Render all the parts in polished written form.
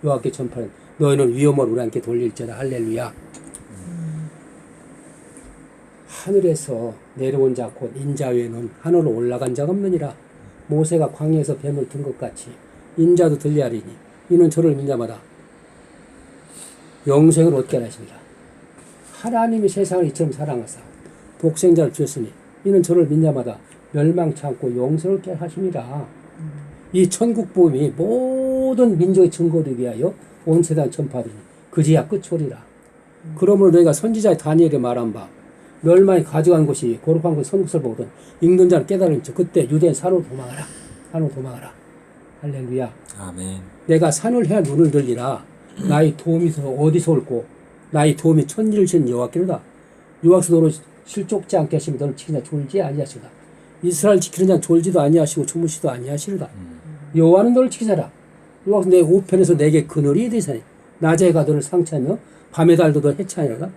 여호와께 전파하는 너희는 위엄을 우리한테 돌릴지어다. 할렐루야. 하늘에서 내려온 자 곧 인자 외에는 하늘로 올라간 자가 없느니라. 모세가 광야에서 뱀을 든 것 같이 인자도 들리하리니 이는 저를 믿자마다 영생을 얻게 하십니다. 하나님이 세상을 이처럼 사랑하사 독생자를 주셨으니 이는 저를 믿자마다 멸망치 않고 영생을 얻게 하십니다. 이 천국 복음이 모든 민족의 증거되기 위하여 온 세상 전파되니 그지야 끝이오리라. 그러므로 너희가 선지자 다니엘이 말한 바 멸망이 가져간 것이 거룩한 것이 선국서를 보거든 읽는 자는 깨달은 척 그때 유대인 산으로 도망하라. 산으로 도망하라. 할렐루야. 아멘. 내가 산을 해야 눈을 들리라. 나의 도움이 어디서 올고 나의 도움이 천지를 신 여호와께로다. 여호와께서 너를 실족지 않게 하시며 너를 지키냐 졸지 아니하시다. 이스라엘 지키는 자는 졸지도 아니하시고 주무시도 아니하시리다. 여호와는 너를 지키사라. 여호와께서 내 우편에서 내게 그늘이 되사니 낮에 가 너를 상처하며 밤에 달도 너를 해치하니라.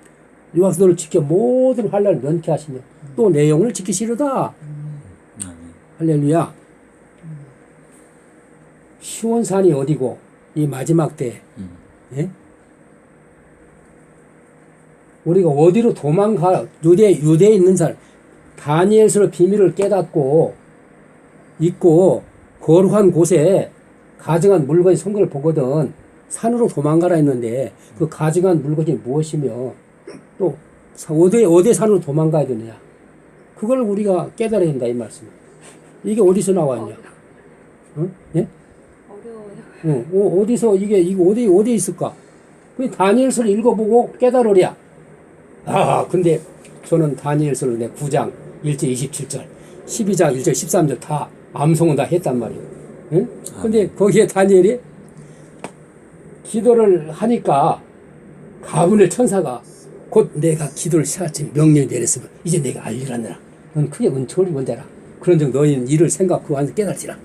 여호와께서 너를 지켜 모든 환난을 면케 하시며 또 내 영혼을 지키시리다. 할렐루야. 시온산이 어디고 이 마지막 때 예? 우리가 어디로 도망가 유대에 있는 사람 다니엘서 비밀을 깨닫고 있고 거룩한 곳에 가증한 물건이 선 걸 보거든 산으로 도망가라 했는데 그 가증한 물건이 무엇이며 또 어디 산으로 도망가야 되느냐 그걸 우리가 깨달아야 된다 이 말씀. 이게 어디서 나왔냐? 응? 예? 어디서 이거 어디 있을까? 그 다니엘서를 읽어보고 깨달으랴. 아, 근데 저는 다니엘서를 내 9장 1절 27절, 12장 1절 13절 다 암송은 다 했단 말이에요. 응? 근데 거기에 다니엘이 기도를 하니까 가브리엘 천사가 곧 내가 기도를 시작하지 명령이 내렸으면 이제 내가 알리라느라. 넌 크게 은총을 입은대라. 그런즉 너희는 이를 생각하고 안에서 깨달지라.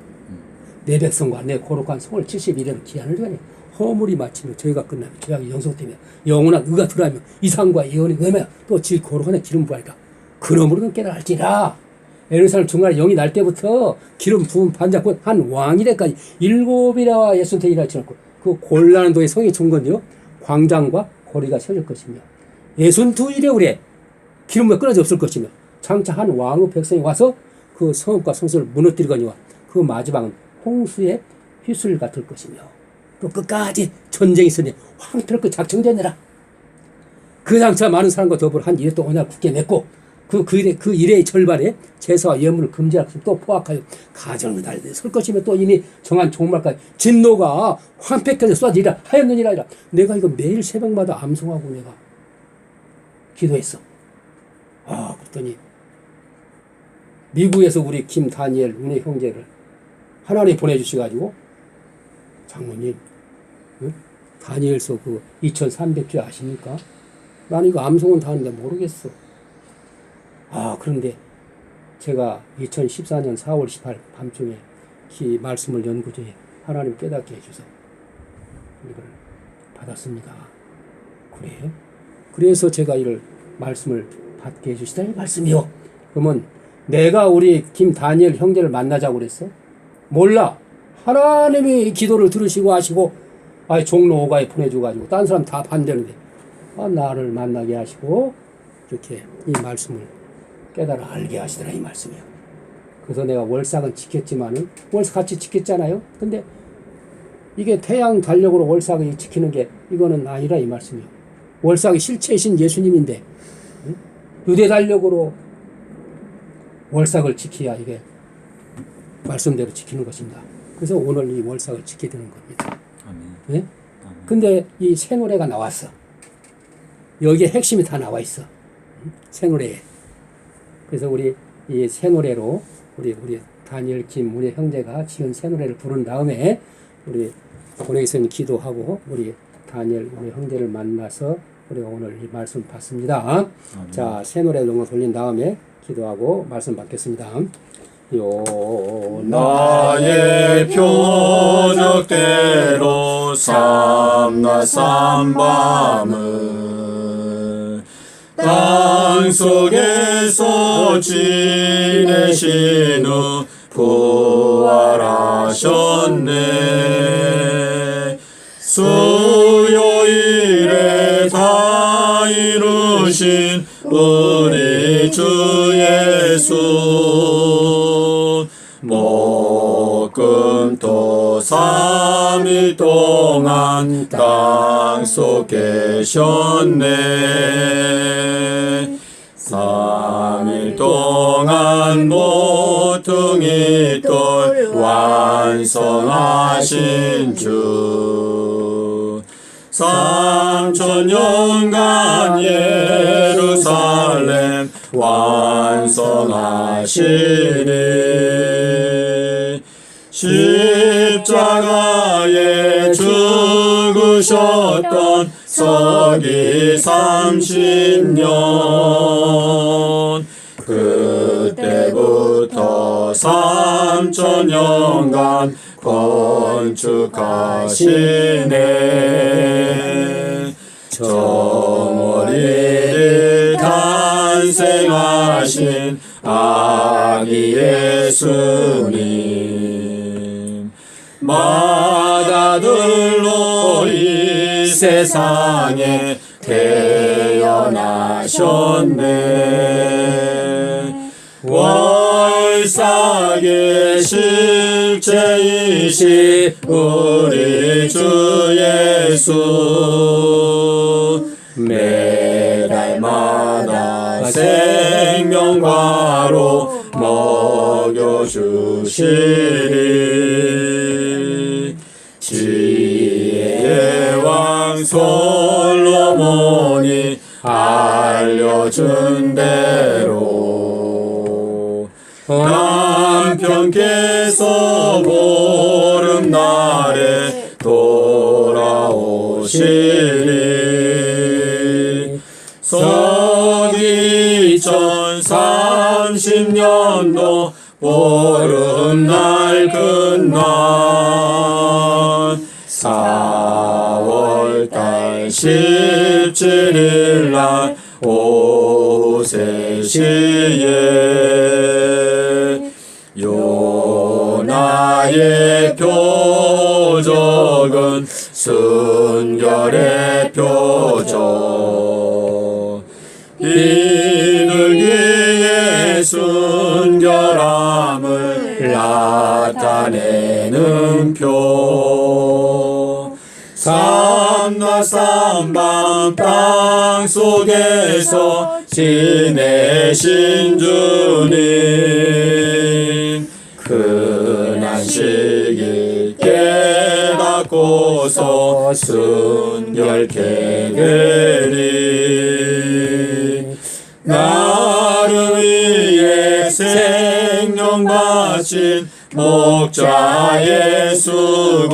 내 백성과 내 거룩한 성을 71년 기한을 주니 허물이 마치며 저희가 끝나며 죄악이 영속되며 영원한 의가 들어가며 이상과 예언이 의하며 또 지 거룩한 기름 부하리라. 그러므로는 깨달을지라. 예루살렘 중간에 영이 날 때부터 기름 부음 반작고 한 왕이래까지 7이라 예수되이라 지었고 그 곤란한 도의 성이 중건요 광장과 거리가 세워질 것이며 62일에 우리 기름부가 끊어져 없을 것이며 장차 한 왕의 백성이 와서 그 성읍과 성소를 무너뜨리거니와 그 마지막은 홍수의 휘슬 같을 것이며 또 끝까지 전쟁이 있으니 황폐할 작정되느라. 그 장차 많은 사람과 더불어 한 2년 동안 언약을 굳게 맺고 그 일의 절반에 제사와 예물을 금지할 것이며 또 포악하여 가정을 달리되 설 것이며 또 이미 정한 종말까지 진노가 황폐하게 쏟아지리라 하였느니라. 내가 이거 매일 새벽마다 암송하고 내가 기도했어. 아, 그랬더니 미국에서 우리 김 다니엘 은혜 형제를 하나님 보내주셔가지고 장모님 다니엘서 그 2300주 아십니까? 나는 이거 암송은 다 하는데 모르겠어. 아, 그런데 제가 2014년 4월 18일 밤중에 이 말씀을 연구중에 하나님 깨닫게 해주셔서 이걸 받았습니다. 그래요? 그래서 제가 이를 말씀을 받게 해주시다 이 말씀이요. 그러면 내가 우리 김 다니엘 형제를 만나자고 그랬어? 몰라. 하나님이 기도를 들으시고 하시고 종로 오가에 보내줘가지고 딴 사람 다 반대하는데 나를 만나게 하시고 이렇게 이 말씀을 깨달아 알게 하시더라 이 말씀이요. 그래서 내가 월삭은 지켰지만은 월삭 같이 지켰잖아요. 근데 이게 태양 달력으로 월삭이 지키는 게 이거는 아니라 이 말씀이요. 월삭이 실체이신 예수님인데 유대 달력으로 월삭을 지켜야 이게 말씀대로 지키는 것입니다. 그래서 오늘 이 월삭을 지키게 되는 겁니다. 예? 네? 근데 이 새 노래가 나왔어. 여기에 핵심이 다 나와 있어. 새 노래에. 그래서 우리 이 새 노래로 우리 다니엘 김 우리 형제가 지은 새 노래를 부른 다음에 우리 본회의선 기도하고 우리 다니엘 우리 형제를 만나서 우리가 오늘 이 말씀 받습니다. 자, 새 노래 동안 돌린 다음에 기도하고 말씀 받겠습니다. 나의 표적대로 삼낮 삼밤을 땅 속에서 지내신 후 부활하셨네. 수요일에 다 이루신 우리 주 예수 목금토 3일 동안 땅속 계셨네 3일 동안 모퉁이 돌 완성하신 주 3000년간 예루살렘 완성하시리 십자가에 죽으셨던 서기 30년 그때부터 3000년간 건축하시네 정월일을 탄생하신 아기 예수님 맏아들로 이 세상에 태어나셨네 월삭의 실제이시 우리 주 예수 매달마다 생명과로 먹여주시리 지혜의 왕 솔로몬이 알려준 대로 남편께서 보름날에 돌아오시리 서기 2030년도 보름날 끝날 4월달 17일 날 오후 3시에 요나의 표적은 순결의 표적 비둘기의 순결함을 나타내는 표 삼낮 삼밤 땅속에서 지내신 주님 근안식일 깨닫고서 순결케 되리 나를 위해 생명 바친 목자 예수고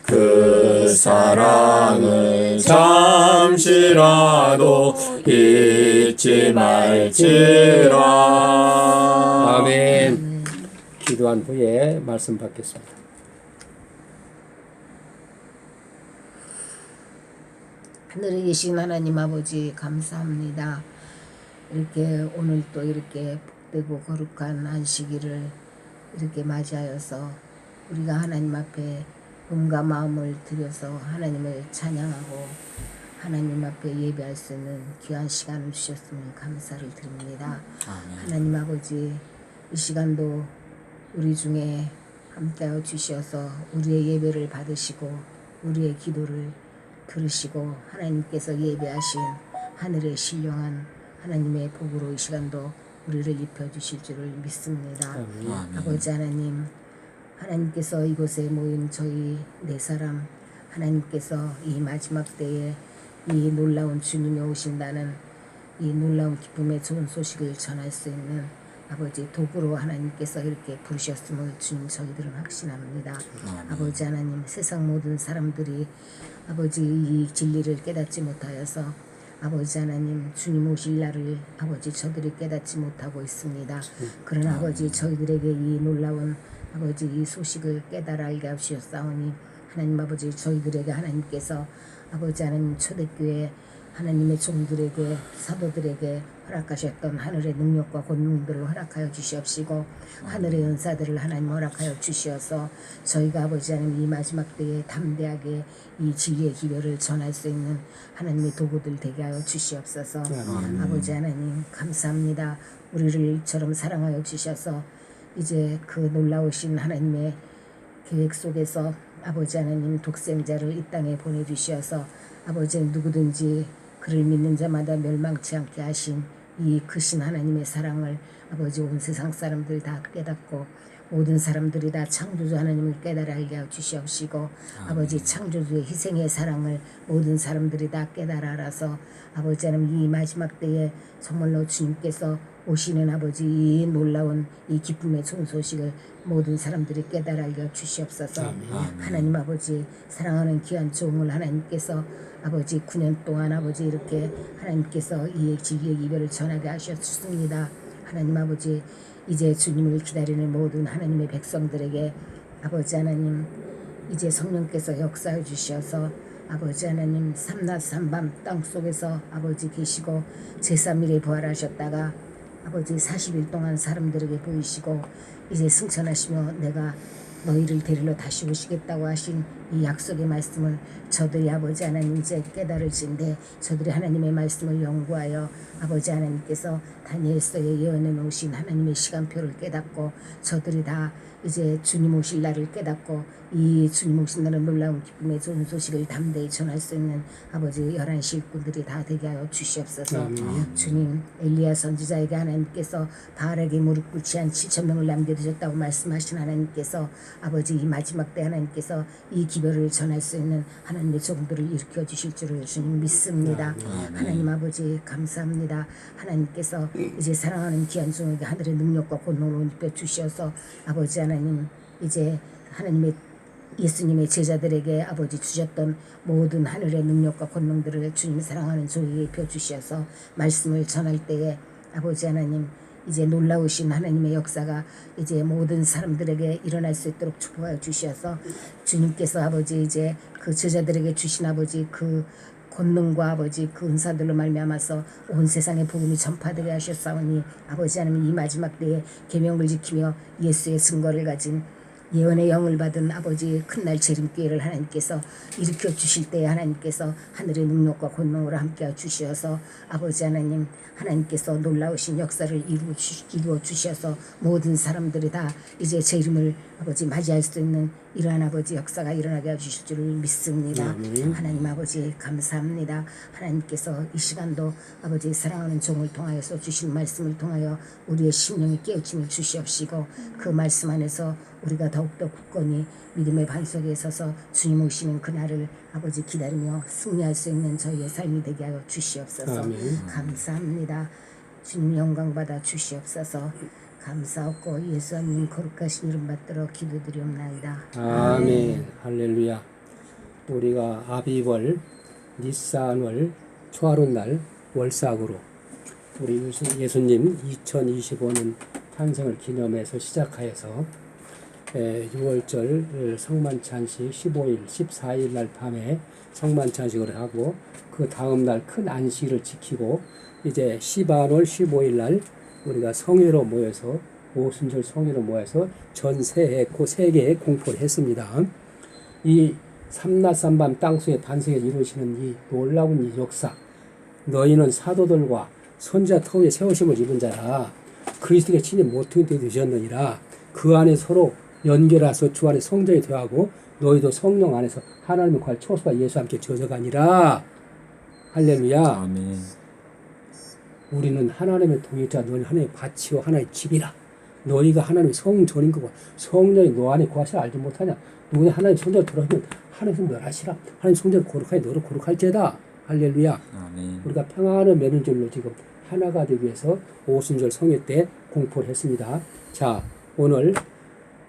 그 사랑을 잠시라도 잊지 말지라. 아멘. 기도한 후에 말씀 받겠습니다. 하늘에 계신 하나님 아버지 감사합니다. 이렇게 오늘 또 이렇게 복되고 거룩한 안식일을 이렇게 맞이하여서 우리가 하나님 앞에 몸과 마음을 들여서 하나님을 찬양하고 하나님 앞에 예배할 수 있는 귀한 시간을 주셨으니 감사를 드립니다. 하나님 아버지 이 시간도 우리 중에 함께하여 주셔서 우리의 예배를 받으시고 우리의 기도를 들으시고 하나님께서 예배하신 하늘의 신령한 하나님의 복으로 이 시간도 우리를 입혀주실 줄을 믿습니다. 아멘. 아버지 하나님, 하나님께서 이곳에 모인 저희 네 사람 하나님께서 이 마지막 때에 이 놀라운 주님이 오신다는 이 놀라운 기쁨의 좋은 소식을 전할 수 있는 아버지 도구로 하나님께서 이렇게 부르셨음을 주님 저희들은 확신합니다. 아버지 하나님, 세상 모든 사람들이 아버지 이 진리를 깨닫지 못하여서 아버지 하나님 주님 오실 날을 아버지 저들이 깨닫지 못하고 있습니다. 그러나 아버지 저희들에게 이 놀라운 아버지 이 소식을 깨달아 알게 하시옵사오니 하나님 아버지 저희들에게 하나님께서 아버지 하나님 초대교회 하나님의 종들에게 사도들에게 허락하셨던 하늘의 능력과 권능들을 허락하여 주시옵시고 하늘의 은사들을 하나님 허락하여 주시어서 저희가 아버지 하나님 이 마지막 때에 담대하게 이 진리의 기별을 전할 수 있는 하나님의 도구들 되게 하여 주시옵소서. 아버지 하나님 감사합니다. 우리를 이처럼 사랑하여 주셔서 이제 그 놀라우신 하나님의 계획 속에서 아버지 하나님 독생자를 이 땅에 보내주시어서 아버지 누구든지 그를 믿는 자마다 멸망치 않게 하신 이 크신 하나님의 사랑을 아버지 온 세상 사람들 다 깨닫고 모든 사람들이 다 창조주 하나님을 깨달아 알게 하여 주시옵시고 아버지 창조주의 희생의 사랑을 모든 사람들이 다 깨달아 알아서 아버지 하나님 이 마지막 때에 정말로 주님께서 오시는 아버지 이 놀라운 이 기쁨의 좋은 소식을 모든 사람들이 깨달아 알게 하여 주시옵소서. 하나님 아버지 사랑하는 귀한 종을 하나님께서 아버지 9년 동안 아버지 이렇게 하나님께서 이 진리의 이별을 전하게 하셨습니다. 하나님 아버지 이제 주님을 기다리는 모든 하나님의 백성들에게 아버지 하나님 이제 성령께서 역사해 주셔서 아버지 하나님 삼낮 삼밤 땅속에서 아버지 계시고 제3일에 부활하셨다가 아버지 40일 동안 사람들에게 보이시고 이제 승천하시며 내가 너희를 데리러 다시 오시겠다고 하신 이 약속의 말씀을 저들이 아버지 하나님 이제 깨달으신데 저들이 하나님의 말씀을 연구하여 아버지 하나님께서 다니엘서에 예언해 놓으신 하나님의 시간표를 깨닫고 저들이 다 이제 주님 오실 날을 깨닫고 이 주님 오신 날은 놀라운 기쁨의 좋은 소식을 담대히 전할 수 있는 아버지 11시 일꾼들이 다 되게 하여 주시옵소서. 주님 엘리야 선지자에게 하나님께서 바알에게 무릎 꿇지 한 7,000명을 남겨두셨다고 말씀하신 하나님께서 아버지 이 마지막 때 하나님께서 이 기별을 전할 수 있는 하나님의 종들을 일으켜 주실 줄을 주님 믿습니다. 하나님 아버지 감사합니다. 하나님께서 이제 사랑하는 귀한 종에게 하늘의 능력과 권능을 입혀 주셔서 아버지 하나님 이제 하나님의 예수님의 제자들에게 아버지 주셨던 모든 하늘의 능력과 권능들을 주님 사랑하는 종에게 입혀 주셔서 말씀을 전할 때에 아버지 하나님 이제 놀라우신 하나님의 역사가 이제 모든 사람들에게 일어날 수 있도록 축복하여 주셔서 주님께서 아버지 이제 그 제자들에게 주신 아버지 그 권능과 아버지 그 은사들로 말미암아서 온 세상에 복음이 전파되게 하셨사오니 아버지 하나님 이 마지막 때에 계명을 지키며 예수의 증거를 가진 예언의 영을 받은 아버지 큰날 재림기회를 하나님께서 일으켜 주실 때에 하나님께서 하늘의 능력과 권능으로 함께 주시어서 아버지 하나님 하나님께서 놀라우신 역사를 이루어 주셔서 모든 사람들이 다 이제 제 이름을 아버지 맞이할 수 있는 이러한 아버지 역사가 일어나게 해주실 줄을 믿습니다. 하나님 아버지 감사합니다. 하나님께서 이 시간도 아버지 사랑하는 종을 통하여서 주신 말씀을 통하여 우리의 심령의 깨우침을 주시옵시고 그 말씀 안에서 우리가 더욱더 굳건히 믿음의 반석에 서서 주님 오시는 그날을 아버지 기다리며 승리할 수 있는 저희의 삶이 되게 하여 주시옵소서. 감사합니다. 주님 영광 받아 주시옵소서. 감사하고 예수님 거룩하신 이름 받들어 기도드리옵나이다. 아멘. 할렐루야. 우리가 아비월, 니산월, 초하룻날 월삭으로 우리 예수님 2025년 탄생을 기념해서 시작하여서 6월절 성만찬식 15일, 14일 날 밤에 성만찬식을 하고 그 다음 날 큰 안식일을 지키고 이제 시반월 15일 날 우리가 성회로 모여서 오순절 성회로 모여서 전 세계 그 세계에 공포를 했습니다. 이 삼낮 삼밤 땅속에 반석에 이루시는 이 놀라운 이 역사, 너희는 사도들과 선지자 터위에 세우심을 입은 자라 그리스도께 친히 모퉁이 되셨느니라. 그 안에 서로 연결하서 주 안에 성전이 되어가고 너희도 성령 안에서 하나님의 관 초소와 예수와 함께 젖어가니라. 할렐루야. 아멘. 우리는 하나님의 동역자, 너희는 하나님의 밭이요 하나님의 집이라. 너희가 하나님의 성전인 거고 성령이 너 안에 거하시라 알지 못하냐. 누구나 하나님의 성전을 들어오면 하나님 멸하시라. 하나님 성전을 거룩하니 너를 거룩할지어다. 할렐루야. 아멘. 우리가 평안을 맺는 줄로 지금 하나가 되기 위해서 오순절 성회 때 공포를 했습니다. 자, 오늘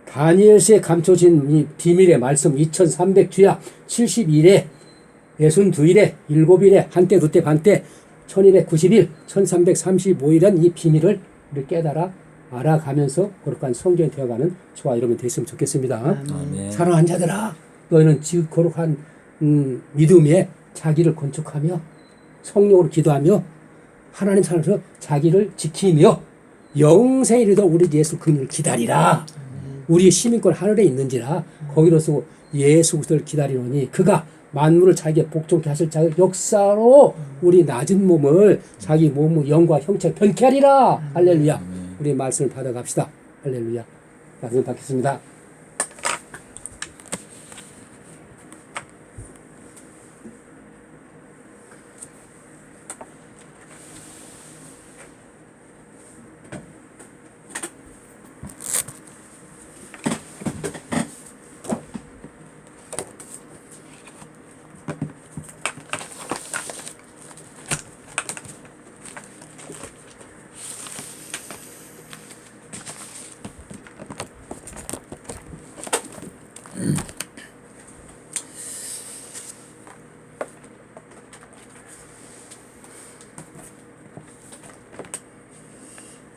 다니엘서에 감춰진 이 비밀의 말씀 2300주야 72일에 62일에 7일에 한때 두때 반때 1000일에 90일 1335일은 이 비밀을 우리 깨달아 알아가면서 거룩한 성전이 되어가는 저와 여러분 됐으면 좋겠습니다. 아멘. 사랑하는 자들아 너희는 거룩한 믿음에 자기를 건축하며 성령으로 기도하며 하나님 사랑에서 자기를 지키며 영생에 이르러 우리 예수 그님을 기다리라. 우리의 시민권 하늘에 있는지라 거기로서 예수 그리스도를 기다리노니 그가 만물을 자기의 복종케 하실 자의 역사로 우리 낮은 몸을 자기 몸의 영과 형체를 변케 하리라. 할렐루야. 우리 말씀을 받아갑시다. 할렐루야. 말씀 받겠습니다.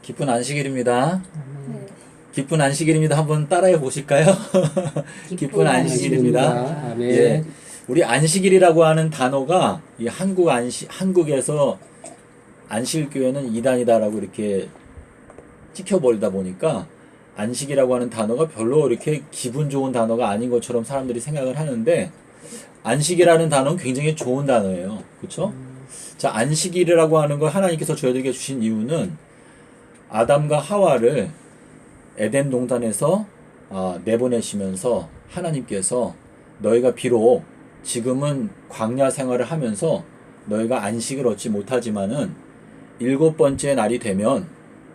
기쁜 안식일입니다. 기쁜 안식일입니다. 한번 따라해 보실까요? 기쁜 안식일입니다. 아멘. 예. 우리 안식일이라고 하는 단어가 이 한국에서 안식일교회는 이단이다라고 이렇게 찍혀버리다 보니까 안식이라고 하는 단어가 별로 이렇게 기분 좋은 단어가 아닌 것처럼 사람들이 생각을 하는데 안식이라는 단어는 굉장히 좋은 단어예요. 그렇죠? 자, 안식일이라고 하는 걸 하나님께서 저희들에게 주신 이유는 아담과 하와를 에덴 동산에서 내보내시면서 하나님께서 너희가 비록 지금은 광야 생활을 하면서 너희가 안식을 얻지 못하지만은 7번째 날이 되면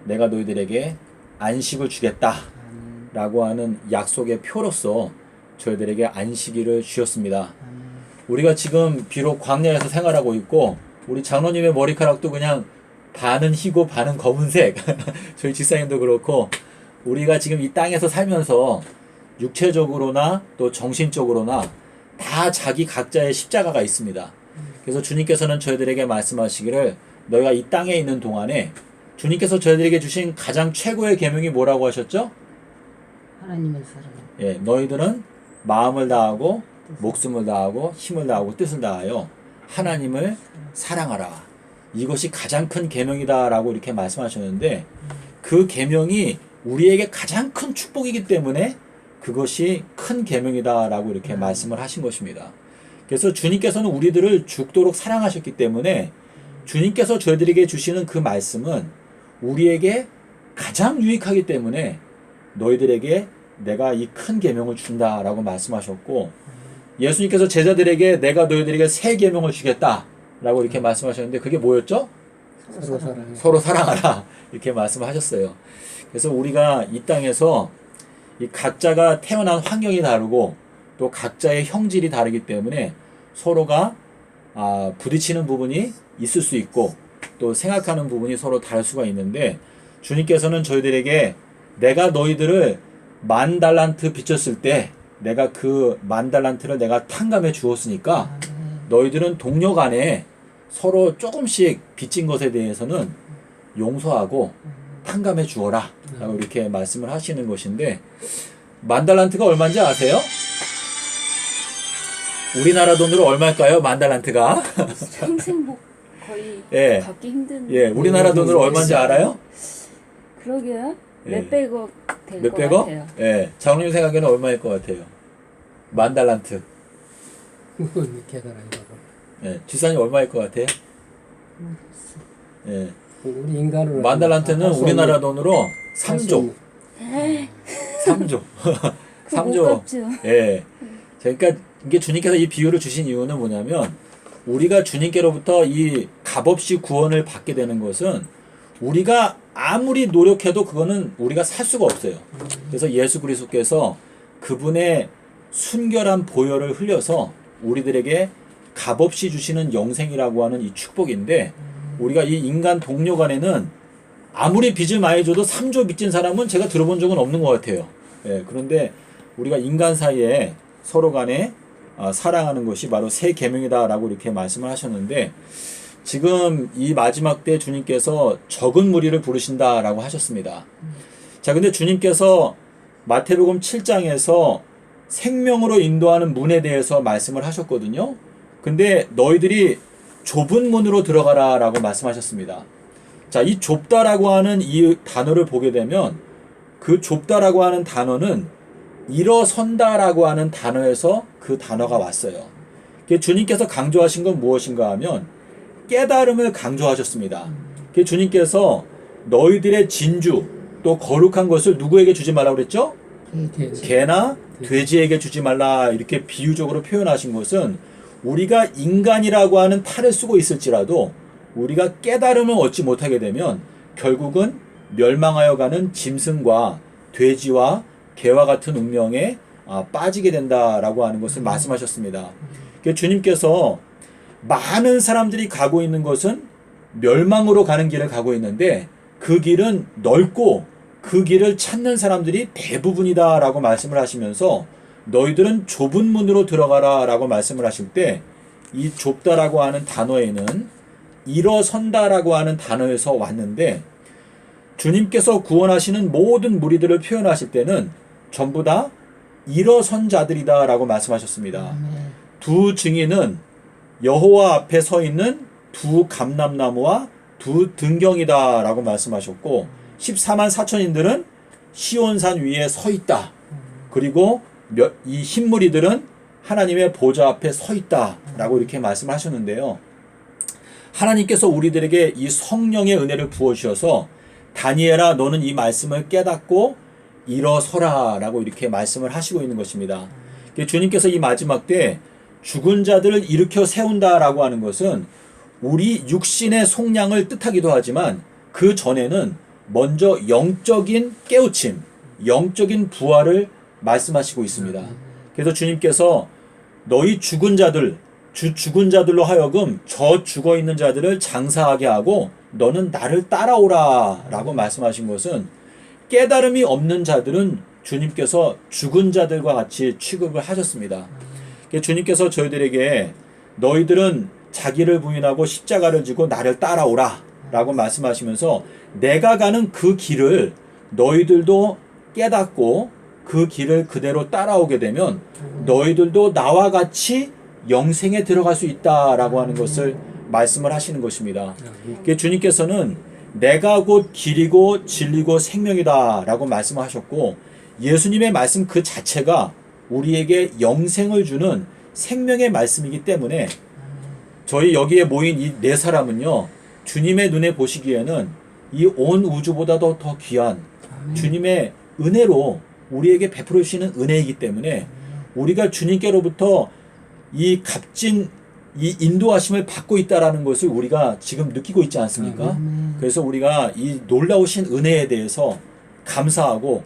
내가 너희들에게 안식을 주겠다 라고 하는 약속의 표로서 저희들에게 안식일을 주셨습니다. 우리가 지금 비록 광야에서 생활하고 있고 우리 장로님의 머리카락도 그냥 반은 희고 반은 검은색 저희 집사님도 그렇고 우리가 지금 이 땅에서 살면서 육체적으로나 또 정신적으로나 다 자기 각자의 십자가가 있습니다. 그래서 주님께서는 저희들에게 말씀하시기를 너희가 이 땅에 있는 동안에 주님께서 저희들에게 주신 가장 최고의 계명이 뭐라고 하셨죠? 하나님을 사랑해. 예, 너희들은 마음을 다하고 목숨을 다하고 힘을 다하고 뜻을 다하여 하나님을 사랑하라. 이것이 가장 큰 계명이다라고 이렇게 말씀하셨는데 그 계명이 우리에게 가장 큰 축복이기 때문에 그것이 큰 계명이다라고 이렇게 말씀을 하신 것입니다. 그래서 주님께서는 우리들을 죽도록 사랑하셨기 때문에 주님께서 저희들에게 주시는 그 말씀은 우리에게 가장 유익하기 때문에 너희들에게 내가 이 큰 계명을 준다라고 말씀하셨고 예수님께서 제자들에게 내가 너희들에게 새 계명을 주겠다라고 이렇게 말씀하셨는데 그게 뭐였죠? 서로 사랑해. 서로 사랑하라 이렇게 말씀하셨어요. 그래서 우리가 이 땅에서 이 각자가 태어난 환경이 다르고 또 각자의 형질이 다르기 때문에 서로가 부딪히는 부분이 있을 수 있고 또 생각하는 부분이 서로 다를 수가 있는데 주님께서는 저희들에게 내가 너희들을 10,000달란트 빚졌을 때 내가 그 10,000달란트를 내가 탕감해 주었으니까 너희들은 동료 간에 서로 조금씩 빚진 것에 대해서는 용서하고 탕감해 주어라 라고 이렇게 말씀을 하시는 것인데 10,000달란트가 얼마인지 아세요? 우리나라 돈으로 얼마일까요? 10,000달란트가 평생 뭐 거의 예. 받기 힘든. 예, 우리나라 돈으로 얼마인지 알아요? 그러게요. 예. 몇백억 될 것 몇백억? 같아요. 예, 장님 생각에는 얼마일 것 같아요? 10,000달란트. 그건 계산하는 거고. 예, 지사님 얼마일 것 같아요? 예, 우리 인간으로 10,000달란트는 우리나라 돈으로 3조. 3조. 그 3조. 못 갚죠. 예. 그러니까 이게 주님께서 이 비유를 주신 이유는 뭐냐면 우리가 주님께로부터 이 값없이 구원을 받게 되는 것은 우리가 아무리 노력해도 그거는 우리가 살 수가 없어요. 그래서 예수 그리스도께서 그분의 순결한 보혈을 흘려서 우리들에게 값없이 주시는 영생이라고 하는 이 축복인데 우리가 이 인간 동료 간에는 아무리 빚을 많이 줘도 3조 빚진 사람은 제가 들어본 적은 없는 것 같아요. 예, 그런데 우리가 인간 사이에 서로 간에 사랑하는 것이 바로 새 계명이다라고 이렇게 말씀을 하셨는데 지금 이 마지막 때 주님께서 적은 무리를 부르신다라고 하셨습니다. 자, 근데 주님께서 마태복음 7장에서 생명으로 인도하는 문에 대해서 말씀을 하셨거든요. 근데 너희들이 좁은 문으로 들어가라라고 말씀하셨습니다. 자, 이 좁다라고 하는 이 단어를 보게 되면 그 좁다라고 하는 단어는 일어선다라고 하는 단어에서 그 단어가 왔어요. 주님께서 강조하신 건 무엇인가 하면 깨달음을 강조하셨습니다. 주님께서 너희들의 진주 또 거룩한 것을 누구에게 주지 말라고 그랬죠? 개나 돼지에게 주지 말라 이렇게 비유적으로 표현하신 것은 우리가 인간이라고 하는 탈을 쓰고 있을지라도 우리가 깨달음을 얻지 못하게 되면 결국은 멸망하여 가는 짐승과 돼지와 개와 같은 운명에 빠지게 된다라고 하는 것을 말씀하셨습니다. 주님께서 많은 사람들이 가고 있는 것은 멸망으로 가는 길을 가고 있는데 그 길은 넓고 그 길을 찾는 사람들이 대부분이다라고 말씀을 하시면서 너희들은 좁은 문으로 들어가라 라고 말씀을 하실 때 이 좁다라고 하는 단어에는 일어선다라고 하는 단어에서 왔는데 주님께서 구원하시는 모든 무리들을 표현하실 때는 전부 다 일어선 자들이다 라고 말씀하셨습니다. 두 증인은 여호와 앞에 서 있는 두 감람나무와 두 등경이다 라고 말씀하셨고 14만 4천인들은 시온산 위에 서 있다. 그리고 이 흰무리들은 하나님의 보좌 앞에 서 있다 라고 이렇게 말씀하셨는데요. 하나님께서 우리들에게 이 성령의 은혜를 부어주셔서 다니엘아 너는 이 말씀을 깨닫고 일어서라 라고 이렇게 말씀을 하시고 있는 것입니다. 주님께서 이 마지막 때 죽은 자들을 일으켜 세운다라고 하는 것은 우리 육신의 속량을 뜻하기도 하지만 그 전에는 먼저 영적인 깨우침, 영적인 부활을 말씀하시고 있습니다. 그래서 주님께서 너희 죽은 자들로 하여금 저 죽어 있는 자들을 장사하게 하고 너는 나를 따라오라 라고 말씀하신 것은 깨달음이 없는 자들은 주님께서 죽은 자들과 같이 취급을 하셨습니다. 주님께서 저희들에게 너희들은 자기를 부인하고 십자가를 지고 나를 따라오라 라고 말씀하시면서 내가 가는 그 길을 너희들도 깨닫고 그 길을 그대로 따라오게 되면 너희들도 나와 같이 영생에 들어갈 수 있다라고 하는 것을 말씀을 하시는 것입니다. 주님께서는 내가 곧 길이고 진리고 생명이다라고 말씀하셨고 예수님의 말씀 그 자체가 우리에게 영생을 주는 생명의 말씀이기 때문에 저희 여기에 모인 이 네 사람은요 주님의 눈에 보시기에는 이 온 우주보다도 더 귀한 주님의 은혜로 우리에게 베풀어 주시는 은혜이기 때문에 우리가 주님께로부터 이 값진 이 인도하심을 받고 있다라는 것을 우리가 지금 느끼고 있지 않습니까? 그래서 우리가 이 놀라우신 은혜에 대해서 감사하고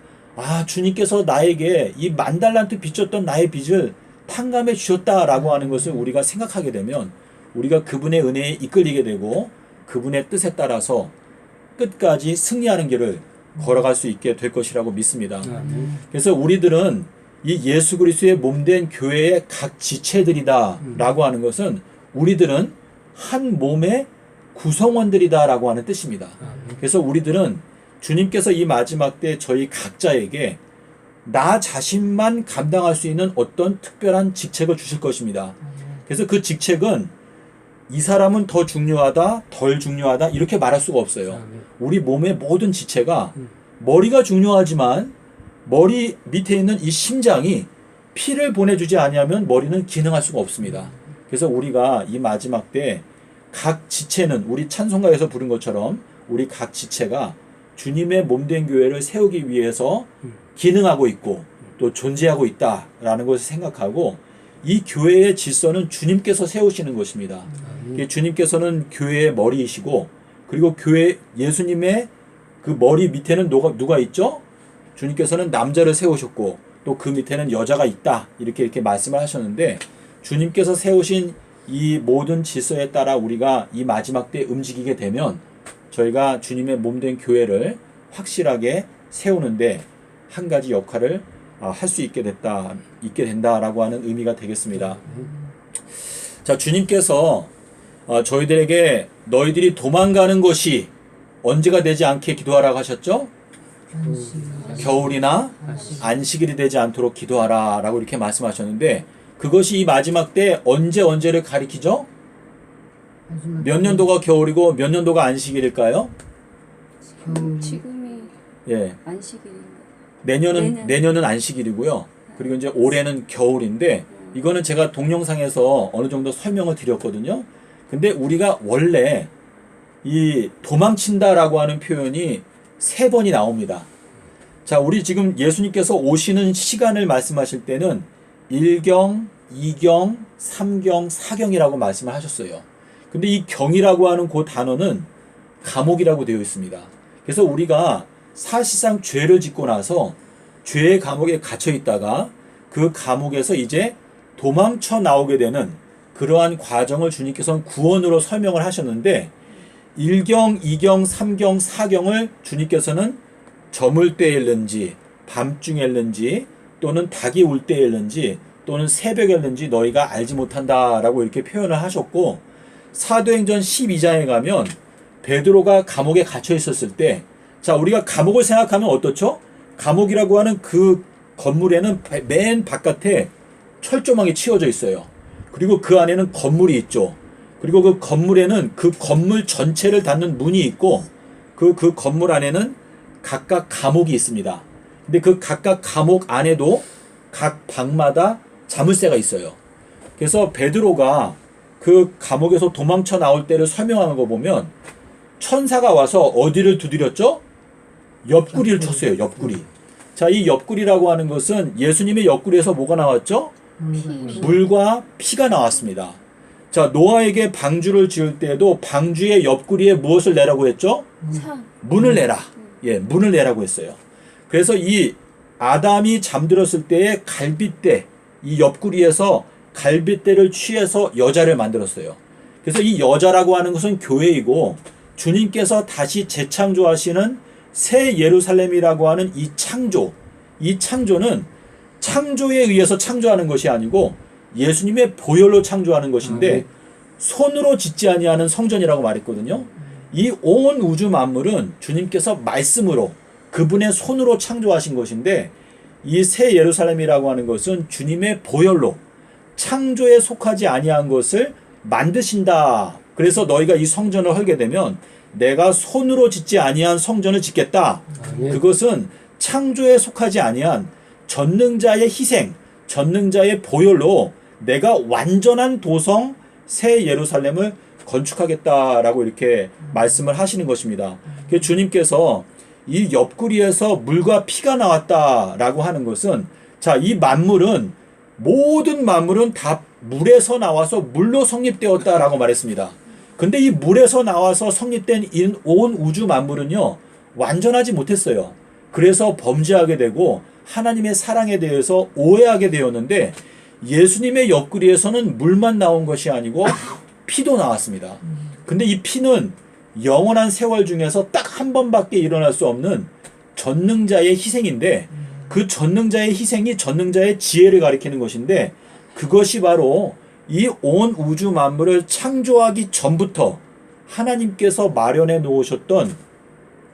주님께서 나에게 이 10,000달란트 빚졌던 나의 빚을 탕감해 주셨다라고 하는 것을 우리가 생각하게 되면 우리가 그분의 은혜에 이끌리게 되고 그분의 뜻에 따라서 끝까지 승리하는 길을 걸어갈 수 있게 될 것이라고 믿습니다. 그래서 우리들은 이 예수 그리스도의 몸된 교회의 각 지체들이다라고 하는 것은 우리들은 한 몸의 구성원들이다라고 하는 뜻입니다. 그래서 우리들은 주님께서 이 마지막 때 저희 각자에게 나 자신만 감당할 수 있는 어떤 특별한 직책을 주실 것입니다. 그래서 그 직책은 이 사람은 더 중요하다, 덜 중요하다 이렇게 말할 수가 없어요. 우리 몸의 모든 지체가 머리가 중요하지만 머리 밑에 있는 이 심장이 피를 보내주지 아니하면 머리는 기능할 수가 없습니다. 그래서 우리가 이 마지막 때 각 지체는 우리 찬송가에서 부른 것처럼 우리 각 지체가 주님의 몸된 교회를 세우기 위해서 기능하고 있고 또 존재하고 있다라는 것을 생각하고 이 교회의 질서는 주님께서 세우시는 것입니다. 주님께서는 교회의 머리이시고 그리고 교회 예수님의 그 머리 밑에는 누가 있죠? 주님께서는 남자를 세우셨고 또 그 밑에는 여자가 있다 이렇게 말씀을 하셨는데 주님께서 세우신 이 모든 질서에 따라 우리가 이 마지막 때 움직이게 되면 저희가 주님의 몸된 교회를 확실하게 세우는데 한 가지 역할을 할 수 있게 된다라고 하는 의미가 되겠습니다. 자, 주님께서 저희들에게 너희들이 도망가는 것이 언제가 되지 않게 기도하라고 하셨죠? 겨울이나 안식일이 되지 않도록 기도하라 라고 이렇게 말씀하셨는데 그것이 이 마지막 때 언제를 가리키죠? 마지막 몇 년도가 겨울이고 몇 년도가 안식일일까요? 지금이 예. 안식일인가? 내년은 안식일이고요. 그리고 이제 올해는 겨울인데 이거는 제가 동영상에서 어느 정도 설명을 드렸거든요. 근데 우리가 원래 이 도망친다라고 하는 표현이 3번이 나옵니다. 자, 우리 지금 예수님께서 오시는 시간을 말씀하실 때는 1경, 2경, 3경, 4경이라고 말씀을 하셨어요. 근데 이 경이라고 하는 그 단어는 감옥이라고 되어 있습니다. 그래서 우리가 사실상 죄를 짓고 나서 죄의 감옥에 갇혀 있다가 그 감옥에서 이제 도망쳐 나오게 되는 그러한 과정을 주님께서는 구원으로 설명을 하셨는데 1경, 2경, 3경, 4경을 주님께서는 저물 때에 읽는지 밤중에 읽는지 또는 닭이 울 때에 읽는지 또는 새벽에 읽는지 너희가 알지 못한다라고 이렇게 표현을 하셨고 사도행전 12장에 가면 베드로가 감옥에 갇혀 있었을 때 자, 우리가 감옥을 생각하면 어떻죠? 감옥이라고 하는 그 건물에는 맨 바깥에 철조망이 치워져 있어요. 그리고 그 안에는 건물이 있죠. 그리고 그 건물에는 그 건물 전체를 닫는 문이 있고 그 건물 안에는 각각 감옥이 있습니다. 근데 그 각각 감옥 안에도 각 방마다 자물쇠가 있어요. 그래서 베드로가 그 감옥에서 도망쳐 나올 때를 설명하는 거 보면 천사가 와서 어디를 두드렸죠? 옆구리를 쳤어요. 옆구리. 자, 이 옆구리라고 하는 것은 예수님의 옆구리에서 뭐가 나왔죠? 물과 피가 나왔습니다. 자, 노아에게 방주를 지을 때에도 방주의 옆구리에 무엇을 내라고 했죠? 문을 내라. 예, 문을 내라고 했어요. 그래서 이 아담이 잠들었을 때의 갈빗대, 이 옆구리에서 갈빗대를 취해서 여자를 만들었어요. 그래서 이 여자라고 하는 것은 교회이고 주님께서 다시 재창조하시는 새 예루살렘이라고 하는 이 창조는 창조에 의해서 창조하는 것이 아니고 예수님의 보혈로 창조하는 것인데 손으로 짓지 아니하는 성전이라고 말했거든요. 이 온 우주 만물은 주님께서 말씀으로 그분의 손으로 창조하신 것인데 이 새 예루살렘이라고 하는 것은 주님의 보혈로 창조에 속하지 아니한 것을 만드신다. 그래서 너희가 이 성전을 헐게 되면 내가 손으로 짓지 아니한 성전을 짓겠다. 그것은 창조에 속하지 아니한 전능자의 희생, 전능자의 보혈로 내가 완전한 도성 새 예루살렘을 건축하겠다라고 이렇게 말씀을 하시는 것입니다. 그래서 주님께서 이 옆구리에서 물과 피가 나왔다라고 하는 것은 자, 이 만물은 모든 만물은 다 물에서 나와서 물로 성립되었다라고 말했습니다. 근데 이 물에서 나와서 성립된 온 우주 만물은요, 완전하지 못했어요. 그래서 범죄하게 되고 하나님의 사랑에 대해서 오해하게 되었는데 예수님의 옆구리에서는 물만 나온 것이 아니고 피도 나왔습니다. 근데 이 피는 영원한 세월 중에서 딱 한 번밖에 일어날 수 없는 전능자의 희생인데 그 전능자의 희생이 전능자의 지혜를 가리키는 것인데 그것이 바로 이 온 우주 만물을 창조하기 전부터 하나님께서 마련해 놓으셨던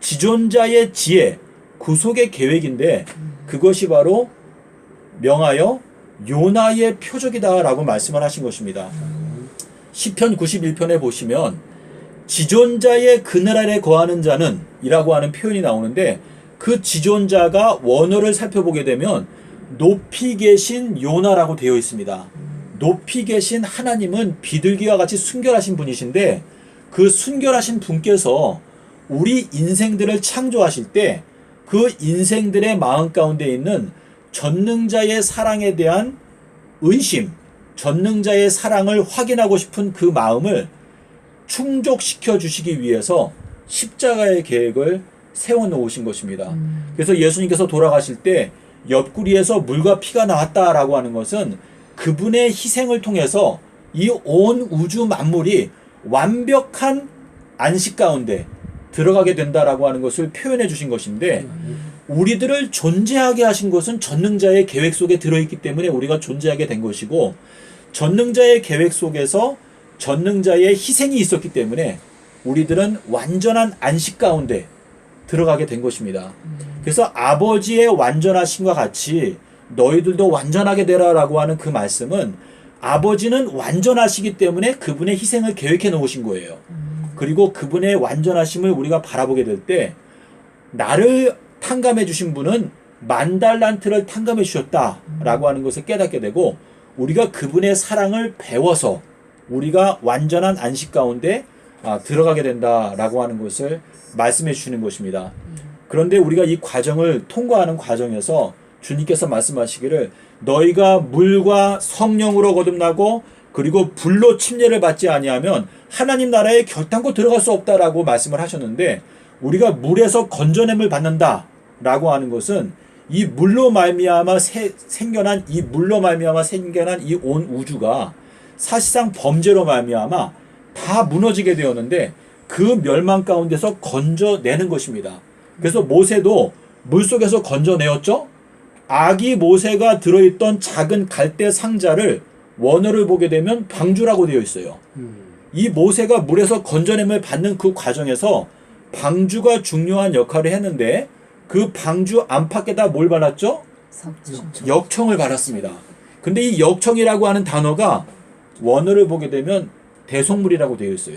지존자의 지혜, 구속의 계획인데 그것이 바로 명하여 요나의 표적이다라고 말씀을 하신 것입니다. 시편 91편에 보시면 지존자의 그늘 아래 거하는 자는 이라고 하는 표현이 나오는데 그 지존자가 원어를 살펴보게 되면 높이 계신 요나라고 되어 있습니다. 높이 계신 하나님은 비둘기와 같이 순결하신 분이신데 그 순결하신 분께서 우리 인생들을 창조하실 때 그 인생들의 마음 가운데 있는 전능자의 사랑에 대한 의심, 전능자의 사랑을 확인하고 싶은 그 마음을 충족시켜 주시기 위해서 십자가의 계획을 세워놓으신 것입니다. 그래서 예수님께서 돌아가실 때 옆구리에서 물과 피가 나왔다라고 하는 것은 그분의 희생을 통해서 이 온 우주 만물이 완벽한 안식 가운데 들어가게 된다라고 하는 것을 표현해 주신 것인데 우리들을 존재하게 하신 것은 전능자의 계획 속에 들어있기 때문에 우리가 존재하게 된 것이고 전능자의 계획 속에서 전능자의 희생이 있었기 때문에 우리들은 완전한 안식 가운데 들어가게 된 것입니다. 그래서 아버지의 완전하심과 같이 너희들도 완전하게 되라라고 하는 그 말씀은 아버지는 완전하시기 때문에 그분의 희생을 계획해 놓으신 거예요. 그리고 그분의 완전하심을 우리가 바라보게 될 때 나를 탕감해 주신 분은 10,000달란트를 탕감해 주셨다라고 하는 것을 깨닫게 되고 우리가 그분의 사랑을 배워서 우리가 완전한 안식 가운데 들어가게 된다라고 하는 것을 말씀해 주시는 것입니다. 그런데 우리가 이 과정을 통과하는 과정에서 주님께서 말씀하시기를 너희가 물과 성령으로 거듭나고 그리고 불로 침례를 받지 아니하면 하나님 나라에 결단코 들어갈 수 없다라고 말씀을 하셨는데 우리가 물에서 건져냄을 받는다라고 하는 것은 이 물로 말미암아 생겨난 이 온 우주가 사실상 범죄로 말미암아 다 무너지게 되었는데 그 멸망 가운데서 건져내는 것입니다. 그래서 모세도 물속에서 건져내었죠. 아기 모세가 들어있던 작은 갈대 상자를 원어를 보게 되면 방주라고 되어 있어요. 이 모세가 물에서 건져냄을 받는 그 과정에서 방주가 중요한 역할을 했는데 그 방주 안팎에다 뭘 발랐죠? 역청을 발랐습니다. 근데 이 역청이라고 하는 단어가 원어를 보게 되면 대속물이라고 되어 있어요.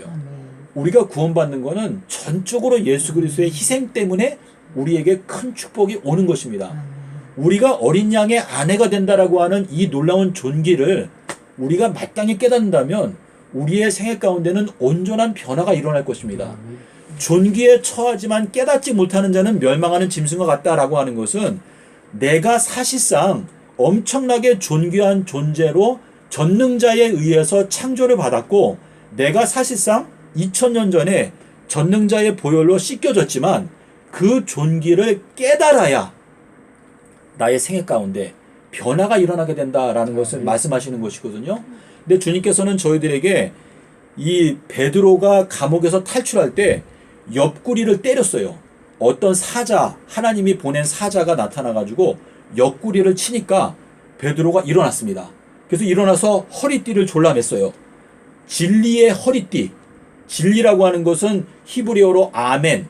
우리가 구원받는 것은 전적으로 예수 그리스도의 희생 때문에 우리에게 큰 축복이 오는 것입니다. 우리가 어린 양의 아내가 된다라고 하는 이 놀라운 존귀를 우리가 마땅히 깨닫는다면 우리의 생애 가운데는 온전한 변화가 일어날 것입니다. 존귀에 처하지만 깨닫지 못하는 자는 멸망하는 짐승과 같다라고 하는 것은 내가 사실상 엄청나게 존귀한 존재로 전능자에 의해서 창조를 받았고 내가 사실상 2000년 전에 전능자의 보혈로 씻겨졌지만 그 존귀를 깨달아야 나의 생애 가운데 변화가 일어나게 된다라는 것을 말씀하시는 것이거든요. 근데 주님께서는 저희들에게 이 베드로가 감옥에서 탈출할 때 옆구리를 때렸어요. 어떤 사자, 하나님이 보낸 사자가 나타나가지고 옆구리를 치니까 베드로가 일어났습니다. 그래서 일어나서 허리띠를 졸라맸어요. 진리의 허리띠. 진리라고 하는 것은 히브리어로 아멘.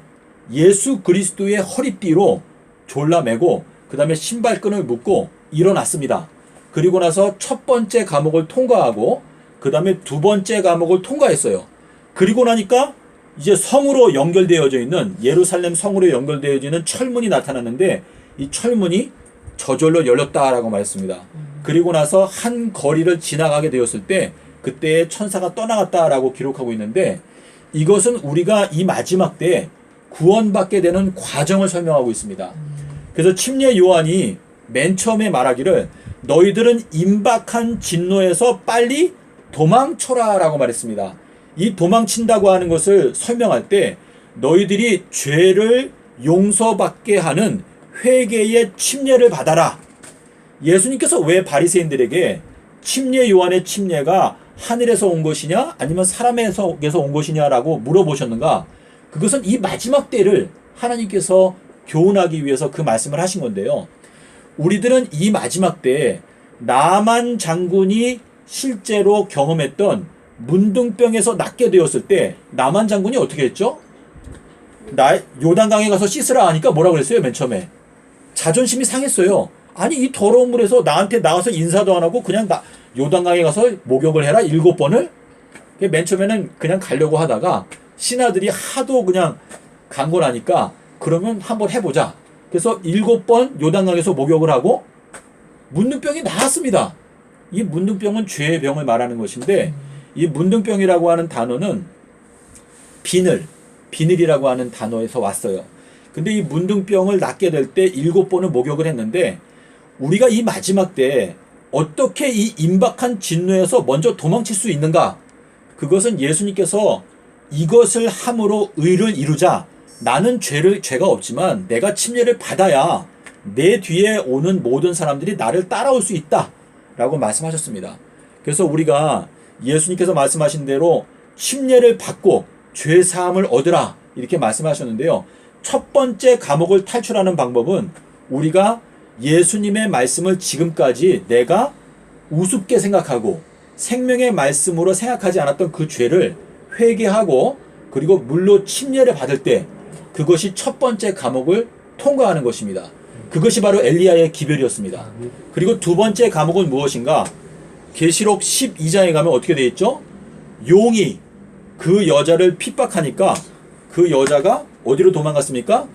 예수 그리스도의 허리띠로 졸라매고 그 다음에 신발끈을 묶고 일어났습니다. 그리고 나서 첫 번째 감옥을 통과하고 그 다음에 두 번째 감옥을 통과했어요. 그리고 나니까 이제 성으로 연결되어져 있는 예루살렘 성으로 연결되어져 있는 철문이 나타났는데 이 철문이 저절로 열렸다라고 말했습니다. 그리고 나서 한 거리를 지나가게 되었을 때 그때 천사가 떠나갔다라고 기록하고 있는데 이것은 우리가 이 마지막 때에 구원받게 되는 과정을 설명하고 있습니다. 그래서 침례 요한이 맨 처음에 말하기를 너희들은 임박한 진노에서 빨리 도망쳐라라고 말했습니다. 이 도망친다고 하는 것을 설명할 때 너희들이 죄를 용서받게 하는 회개의 침례를 받아라. 예수님께서 왜 바리새인들에게 침례 요한의 침례가 하늘에서 온 것이냐 아니면 사람에서 온 것이냐라고 물어보셨는가? 그것은 이 마지막 때를 하나님께서 교훈하기 위해서 그 말씀을 하신 건데요. 우리들은 이 마지막 때에 나만 장군이 실제로 경험했던 문둥병에서 낫게 되었을 때 나만 장군이 어떻게 했죠? 요단강에 가서 씻으라 하니까 뭐라고 그랬어요? 맨 처음에 자존심이 상했어요. 아니 이 더러운 물에서 나한테 나와서 인사도 안 하고 그냥 요단강에 가서 목욕을 해라 7번을? 맨 처음에는 그냥 가려고 하다가 신하들이 하도 그냥 강권하니까 그러면 한번 해보자. 그래서 7번 요단강에서 목욕을 하고 문둥병이 나았습니다. 이 문둥병은 죄의 병을 말하는 것인데 이 문둥병이라고 하는 단어는 비늘이라고 하는 단어에서 왔어요. 근데 이 문둥병을 낫게 될 때 7번을 목욕을 했는데 우리가 이 마지막 때 어떻게 이 임박한 진노에서 먼저 도망칠 수 있는가? 그것은 예수님께서 이것을 함으로 의를 이루자 나는 죄가 없지만 내가 침례를 받아야 내 뒤에 오는 모든 사람들이 나를 따라올 수 있다 라고 말씀하셨습니다. 그래서 우리가 예수님께서 말씀하신 대로 침례를 받고 죄 사함을 얻으라 이렇게 말씀하셨는데요. 첫 번째 감옥을 탈출하는 방법은 우리가 예수님의 말씀을 지금까지 내가 우습게 생각하고 생명의 말씀으로 생각하지 않았던 그 죄를 회개하고 그리고 물로 침례를 받을 때 그것이 첫 번째 감옥을 통과하는 것입니다. 그것이 바로 엘리야의 기별이었습니다. 그리고 두 번째 감옥은 무엇인가? 계시록 12장에 가면 어떻게 돼 있죠? 용이 그 여자를 핍박하니까 그 여자가 어디로 도망갔습니까?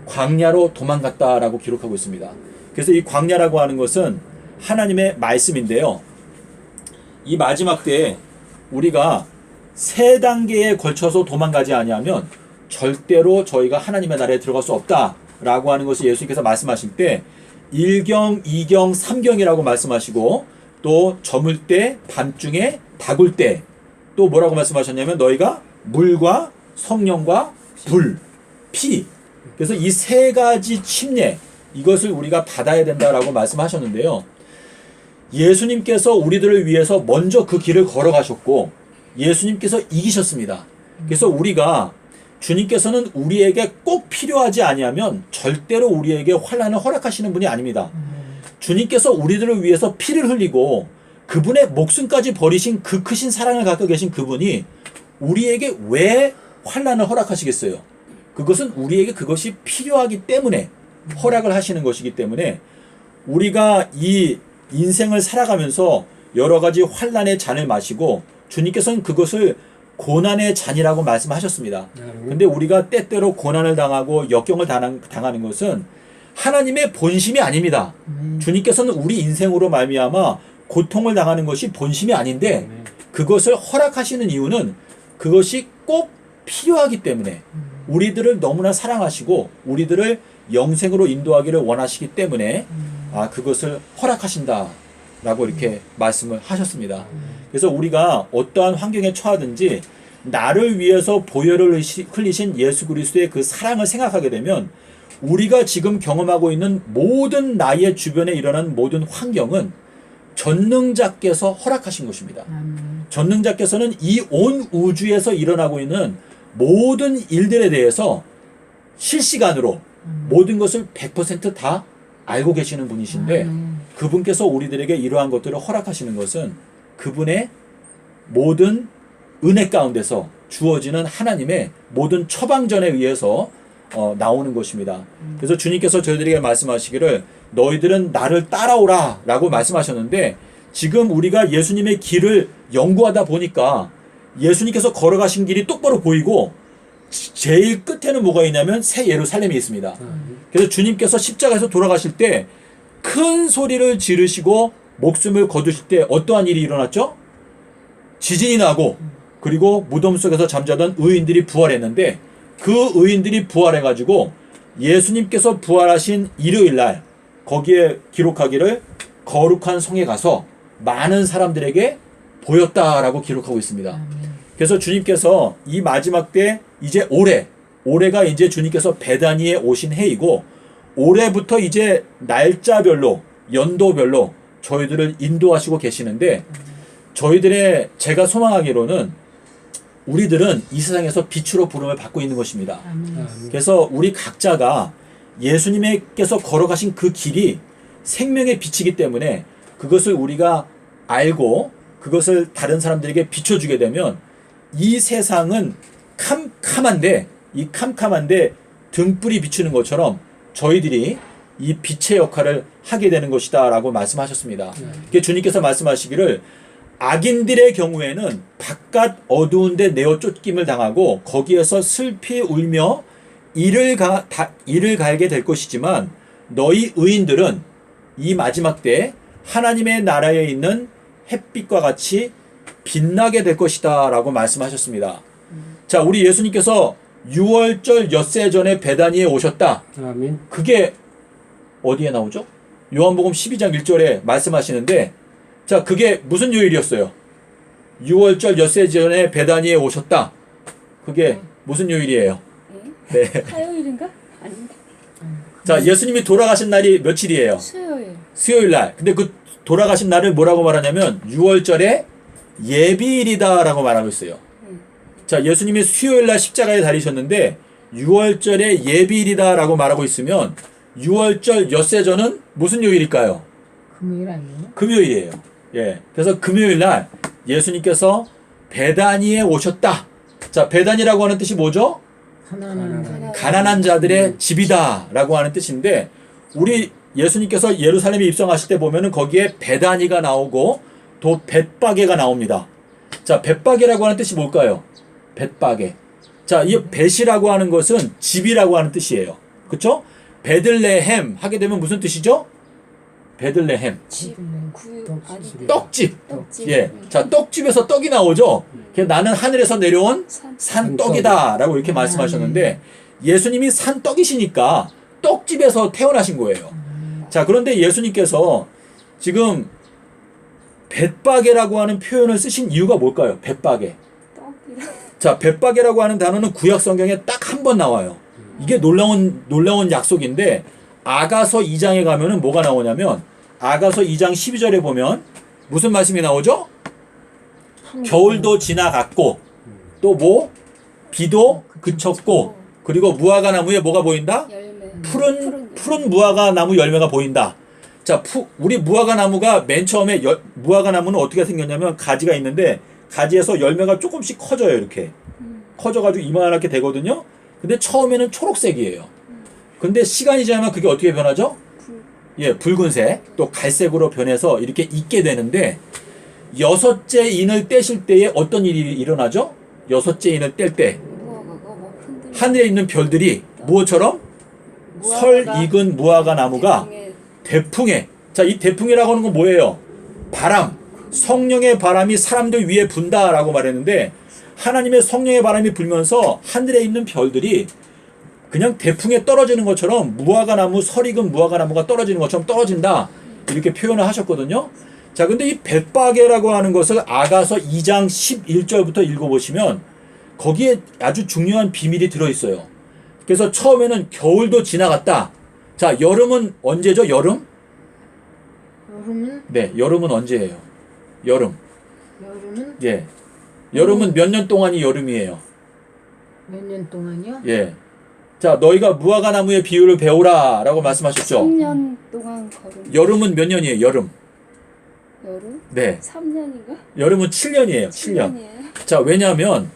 광야로 도망갔다라고 기록하고 있습니다. 그래서 이 광야라고 하는 것은 하나님의 말씀인데요. 이 마지막 때에 우리가 세 단계에 걸쳐서 도망가지 아니하면 절대로 저희가 하나님의 나라에 들어갈 수 없다라고 하는 것을 예수님께서 말씀하실 때 1경, 2경, 3경이라고 말씀하시고 또 저물 때, 밤중에, 다굴 때 또 뭐라고 말씀하셨냐면 너희가 물과 성령과 불, 피 그래서 이 세 가지 침례 이것을 우리가 받아야 된다라고 말씀하셨는데요. 예수님께서 우리들을 위해서 먼저 그 길을 걸어가셨고 예수님께서 이기셨습니다. 그래서 우리가 주님께서는 우리에게 꼭 필요하지 아니하면 절대로 우리에게 환난을 허락하시는 분이 아닙니다. 주님께서 우리들을 위해서 피를 흘리고 그분의 목숨까지 버리신 그 크신 사랑을 갖고 계신 그분이 우리에게 왜 환난을 허락하시겠어요? 그것은 우리에게 그것이 필요하기 때문에 허락을 하시는 것이기 때문에 우리가 이 인생을 살아가면서 여러 가지 환난의 잔을 마시고 주님께서는 그것을 고난의 잔이라고 말씀하셨습니다. 근데 우리가 때때로 고난을 당하고 역경을 당하는 것은 하나님의 본심이 아닙니다. 주님께서는 우리 인생으로 말미암아 고통을 당하는 것이 본심이 아닌데 그것을 허락하시는 이유는 그것이 꼭 필요하기 때문에 우리들을 너무나 사랑하시고 우리들을 영생으로 인도하기를 원하시기 때문에 그것을 허락하신다라고 이렇게 말씀을 하셨습니다. 그래서 우리가 어떠한 환경에 처하든지 나를 위해서 보혈을 흘리신 예수 그리스도의 그 사랑을 생각하게 되면 우리가 지금 경험하고 있는 모든 나의 주변에 일어난 모든 환경은 전능자께서 허락하신 것입니다. 전능자께서는 이 온 우주에서 일어나고 있는 모든 일들에 대해서 실시간으로 모든 것을 100% 알고 계시는 분이신데 그분께서 우리들에게 이러한 것들을 허락하시는 것은 그분의 모든 은혜 가운데서 주어지는 하나님의 모든 처방전에 의해서 나오는 것입니다. 그래서 주님께서 저희들에게 말씀하시기를 너희들은 나를 따라오라 라고 말씀하셨는데 지금 우리가 예수님의 길을 연구하다 보니까 예수님께서 걸어가신 길이 똑바로 보이고 제일 끝에는 뭐가 있냐면 새 예루살렘이 있습니다. 그래서 주님께서 십자가에서 돌아가실 때 큰 소리를 지르시고 목숨을 거두실 때 어떠한 일이 일어났죠? 지진이 나고 그리고 무덤 속에서 잠자던 의인들이 부활했는데 그 의인들이 부활해가지고 예수님께서 부활하신 일요일날 거기에 기록하기를 거룩한 성에 가서 많은 사람들에게 보였다라고 기록하고 있습니다. 그래서 주님께서 이 마지막 때 이제 올해가 이제 주님께서 베다니에 오신 해이고 올해부터 이제 날짜별로 연도별로 저희들을 인도하시고 계시는데 저희들의 제가 소망하기로는 우리들은 이 세상에서 빛으로 부름을 받고 있는 것입니다. 그래서 우리 각자가 예수님께서 걸어가신 그 길이 생명의 빛이기 때문에 그것을 우리가 알고 그것을 다른 사람들에게 비춰주게 되면 이 세상은 캄캄한데 이 캄캄한데 등불이 비추는 것처럼 저희들이 이 빛의 역할을 하게 되는 것이다 라고 말씀하셨습니다. 주님께서 말씀하시기를 악인들의 경우에는 바깥 어두운 데 내어 쫓김을 당하고 거기에서 슬피 울며 이를 갈게 될 것이지만 너희 의인들은 이 마지막 때 하나님의 나라에 있는 햇빛과 같이 빛나게 될 것이다 라고 말씀하셨습니다. 자, 우리 예수님께서 6월절 엿새 전에 베다니에 오셨다. 아멘. 그게 어디에 나오죠? 요한복음 12장 1절에 말씀하시는데 자, 그게 무슨 요일이었어요? 6월절 엿새 전에 베다니에 오셨다. 그게 무슨 요일이에요? 네. 화요일인가? 아닌데. 자, 예수님이 돌아가신 날이 며칠이에요? 수요일. 수요일 날. 근데 그 돌아가신 날을 뭐라고 말하냐면 6월절에 예비일이다라고 말하고 있어요. 자, 예수님이 수요일 날 십자가에 달리셨는데 6월절에 예비일이다라고 말하고 있으면 6월절 엿새전은 무슨 요일일까요? 금요일 아니에요? 금요일이에요. 예. 그래서 금요일 날 예수님께서 베다니에 오셨다. 자, 베다니라고 하는 뜻이 뭐죠? 가난한 자들의 집이다라고 하는 뜻인데 우리 예수님께서 예루살렘에 입성하실 때 보면은 거기에 베다니가 나오고 벳바게가 나옵니다. 자, 벳바게라고 하는 뜻이 뭘까요? 벳바게. 자, 이 벳이라고 하는 것은 집이라고 하는 뜻이에요. 그쵸? 베들레헴 하게 되면 무슨 뜻이죠? 베들레헴. 집, 구유, 아니, 떡집. 떡집. 예. 자, 떡집에서 떡이 나오죠? 나는 하늘에서 내려온 산떡이다. 라고 이렇게 말씀하셨는데, 예수님이 산떡이시니까 떡집에서 태어나신 거예요. 자, 그런데 예수님께서 지금 벳바게라고 하는 표현을 쓰신 이유가 뭘까요? 벳바게. 떡이라. 자, 벳바게라고 하는 단어는 구약 성경에 딱 한 번 나와요. 이게 놀라운 약속인데, 아가서 2장에 가면은 뭐가 나오냐면, 아가서 2장 12절에 보면 무슨 말씀이 나오죠? 겨울도 지나갔고, 또 뭐? 비도 그쳤고, 그리고 무화과 나무에 뭐가 보인다? 열매. 푸른 무화과 나무 열매가 보인다. 자, 우리 무화과 나무가 맨 처음에 무화과 나무는 어떻게 생겼냐면 가지가 있는데 가지에서 열매가 조금씩 커져요. 이렇게 커져가지고 이만하게 되거든요. 근데 처음에는 초록색이에요. 근데 시간이 지나면 그게 어떻게 변하죠? 예, 붉은색, 또 갈색으로 변해서 이렇게 익게 되는데, 6째 인을 떼실 때에 어떤 일이 일어나죠? 6째 인을 뗄 때 무화과가 막 흔들려. 하늘에 있는 별들이 무엇처럼? 설 익은 무화과 나무가 대풍에. 자, 이 대풍이라고 하는 건 뭐예요? 바람. 성령의 바람이 사람들 위에 분다라고 말했는데, 하나님의 성령의 바람이 불면서 하늘에 있는 별들이 그냥 대풍에 떨어지는 것처럼 설 익은 무화과 나무가 떨어지는 것처럼 떨어진다. 이렇게 표현을 하셨거든요. 자, 근데 이 벳바게라고 하는 것을 아가서 2장 11절부터 읽어보시면 거기에 아주 중요한 비밀이 들어있어요. 그래서 처음에는 겨울도 지나갔다. 자, 여름은 언제죠? 여름은? 네, 여름은 언제예요? 여름은? 예. 여름은 몇 년 동안이 여름이에요? 몇 년 동안요? 예. 자, 너희가 무화과 나무의 비유를 배우라 라고 말씀하셨죠? 3년 동안 걸음. 여름은 몇 년이에요? 여름. 여름? 네. 3년인가? 여름은 7년이에요. 7년. 7년이에요. 자, 왜냐하면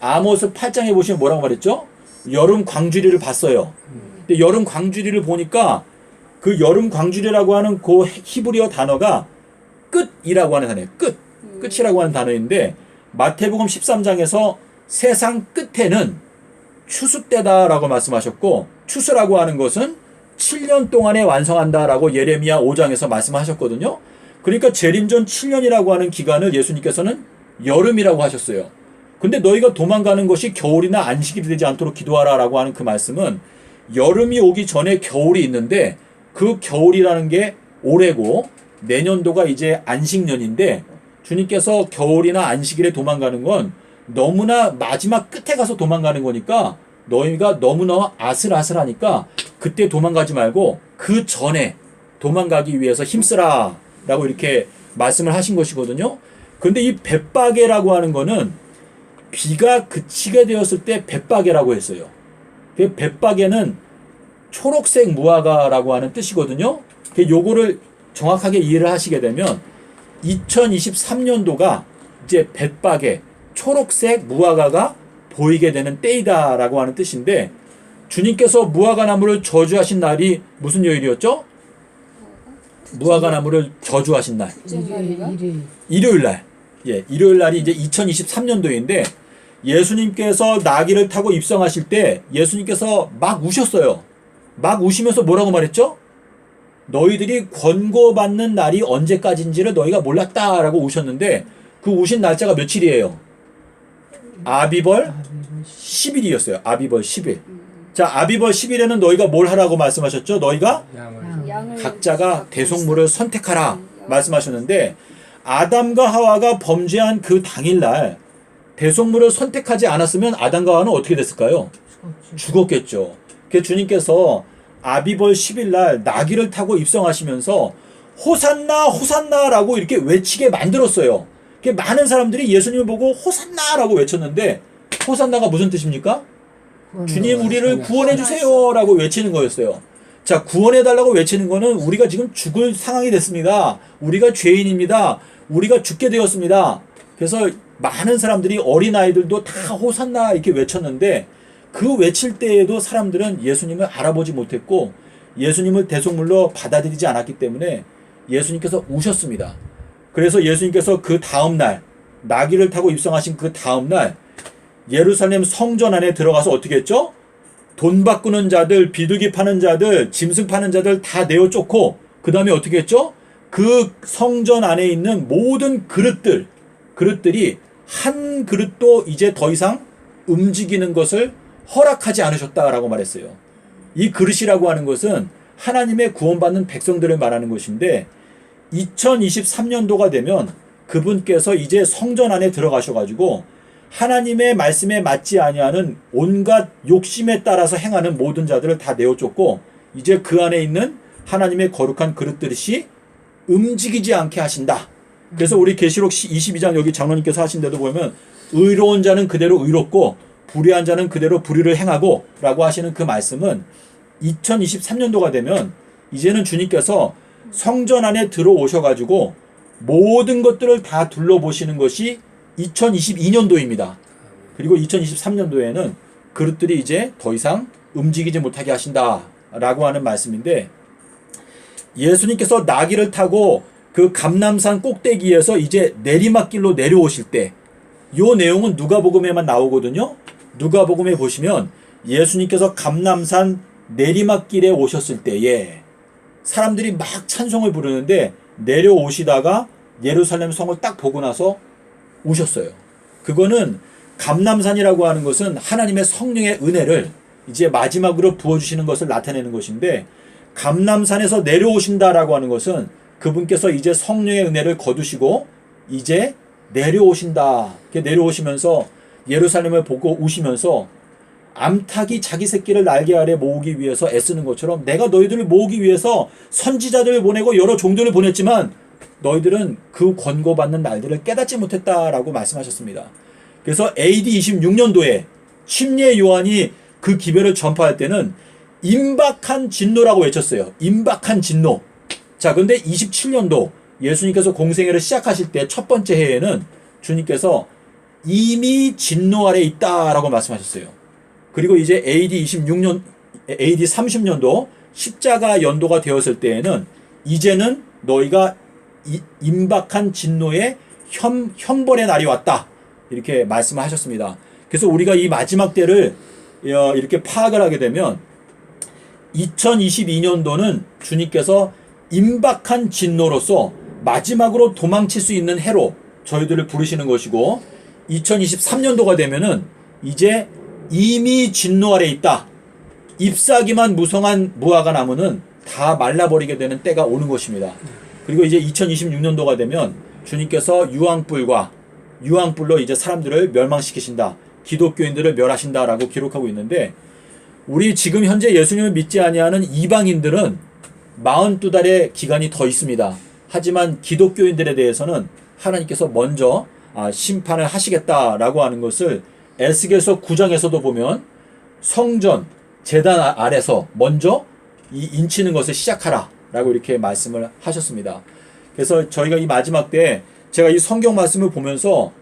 아모스 8장에 보시면 뭐라고 말했죠? 여름 광주리를 봤어요. 근데 여름 광주리를 보니까 그 여름 광주리라고 하는 그 히브리어 단어가 끝이라고 하는 단어예요. 끝이라고 하는 단어인데, 마태복음 13장에서 세상 끝에는 추수 때다라고 말씀하셨고, 추수라고 하는 것은 7년 동안에 완성한다라고 예레미야 5장에서 말씀하셨거든요. 그러니까 재림전 7년이라고 하는 기간을 예수님께서는 여름이라고 하셨어요. 근데 너희가 도망가는 것이 겨울이나 안식이 되지 않도록 기도하라라고 하는 그 말씀은, 여름이 오기 전에 겨울이 있는데 그 겨울이라는 게 올해고 내년도가 이제 안식년인데, 주님께서 겨울이나 안식일에 도망가는 건 너무나 마지막 끝에 가서 도망가는 거니까, 너희가 너무나 아슬아슬하니까 그때 도망가지 말고 그 전에 도망가기 위해서 힘쓰라 라고 이렇게 말씀을 하신 것이거든요. 근데 이 벳바게라고 하는 거는 비가 그치게 되었을 때 벳바게라고 했어요. 그 벳바게는 초록색 무화과라고 하는 뜻이거든요. 요거를 정확하게 이해를 하시게 되면 2023년도가 이제 벳바게, 초록색 무화과가 보이게 되는 때이다라고 하는 뜻인데, 주님께서 무화과 나무를 저주하신 날이 무슨 요일이었죠? 무화과 나무를 저주하신 날. 일요일 날. 예, 일요일 날이 이제 2023년도인데, 예수님께서 나귀를 타고 입성하실 때 예수님께서 막 우셨어요. 막 우시면서 뭐라고 말했죠? 너희들이 권고받는 날이 언제까지인지를 너희가 몰랐다라고 우셨는데, 그 우신 날짜가 며칠이에요? 아비벌 10일이었어요. 아비벌 10일. 자, 아비벌 10일에는 너희가 뭘 하라고 말씀하셨죠? 너희가 양을 각자가 대속물을 선택하라 말씀하셨는데, 아담과 하와가 범죄한 그 당일날 대속물을 선택하지 않았으면 아담과 하와는 어떻게 됐을까요? 죽었겠죠. 그래서 주님께서 아비벌 10일 날 나귀를 타고 입성하시면서 호산나 호산나라고 이렇게 외치게 만들었어요. 많은 사람들이 예수님을 보고 호산나라고 외쳤는데, 호산나가 무슨 뜻입니까? 주님 우리를 구원해 주세요라고 외치는 거였어요. 자, 구원해 달라고 외치는 거는 우리가 지금 죽을 상황이 됐습니다. 우리가 죄인입니다. 우리가 죽게 되었습니다. 그래서 많은 사람들이, 어린아이들도 다 호산나 이렇게 외쳤는데, 그 외칠 때에도 사람들은 예수님을 알아보지 못했고 예수님을 대속물로 받아들이지 않았기 때문에 예수님께서 우셨습니다. 그래서 예수님께서 그 다음날 나귀를 타고 입성하신 그 다음날 예루살렘 성전 안에 들어가서 어떻게 했죠? 돈 바꾸는 자들, 비둘기 파는 자들, 짐승 파는 자들 다 내어 쫓고 그 다음에 어떻게 했죠? 그 성전 안에 있는 모든 그릇들이 한 그릇도 이제 더 이상 움직이는 것을 허락하지 않으셨다라고 말했어요. 이 그릇이라고 하는 것은 하나님의 구원받는 백성들을 말하는 것인데 2023년도가 되면 그분께서 이제 성전 안에 들어가셔가지고 하나님의 말씀에 맞지 아니하는 온갖 욕심에 따라서 행하는 모든 자들을 다 내어쫓고 이제 그 안에 있는 하나님의 거룩한 그릇들이 움직이지 않게 하신다. 그래서 우리 계시록 22장 여기 장로님께서 하신 데도 보면 의로운 자는 그대로 의롭고 불의한 자는 그대로 불의를 행하고 라고 하시는 그 말씀은 2023년도가 되면 이제는 주님께서 성전 안에 들어오셔가지고 모든 것들을 다 둘러보시는 것이 2022년도입니다. 그리고 2023년도에는 그릇들이 이제 더 이상 움직이지 못하게 하신다라고 하는 말씀인데 예수님께서 나귀를 타고 그 감람산 꼭대기에서 이제 내리막길로 내려오실 때 이 내용은 누가복음에만 나오거든요. 누가복음에 보시면 예수님께서 감람산 내리막길에 오셨을 때에 사람들이 막 찬송을 부르는데 내려오시다가 예루살렘 성을 딱 보고 나서 오셨어요. 그거는 감람산이라고 하는 것은 하나님의 성령의 은혜를 이제 마지막으로 부어주시는 것을 나타내는 것인데 감람산에서 내려오신다라고 하는 것은 그분께서 이제 성령의 은혜를 거두시고 이제 내려오신다. 이렇게 내려오시면서 예루살렘을 보고 우시면서 암탉이 자기 새끼를 날개 아래 모으기 위해서 애쓰는 것처럼 내가 너희들을 모으기 위해서 선지자들을 보내고 여러 종들을 보냈지만 너희들은 그 권고받는 날들을 깨닫지 못했다라고 말씀하셨습니다. 그래서 AD 26년도에 침례 요한이 그 기별을 전파할 때는 임박한 진노라고 외쳤어요. 임박한 진노. 자, 근데 27년도 예수님께서 공생애를 시작하실 때 첫 번째 해에는 주님께서 이미 진노 아래 있다라고 말씀하셨어요. 그리고 이제 AD 30년도 십자가 연도가 되었을 때에는 이제는 너희가 임박한 진노의 형벌의 날이 왔다. 이렇게 말씀을 하셨습니다. 그래서 우리가 이 마지막 때를 이렇게 파악을 하게 되면 2022년도는 주님께서 임박한 진노로서 마지막으로 도망칠 수 있는 해로 저희들을 부르시는 것이고 2023년도가 되면은 이제 이미 진노 아래 있다. 잎사귀만 무성한 무화과 나무는 다 말라버리게 되는 때가 오는 것입니다. 그리고 이제 2026년도가 되면 주님께서 유황불로 이제 사람들을 멸망시키신다. 기독교인들을 멸하신다라고 기록하고 있는데 우리 지금 현재 예수님을 믿지 아니하는 이방인들은 42달의 기간이 더 있습니다. 하지만 기독교인들에 대해서는 하나님께서 먼저 심판을 하시겠다라고 하는 것을 에스겔서 9장에서도 보면 성전 제단 아래서 먼저 이 인치는 것을 시작하라 라고 이렇게 말씀을 하셨습니다. 그래서 저희가 이 마지막 때 제가 이 성경 말씀을 보면서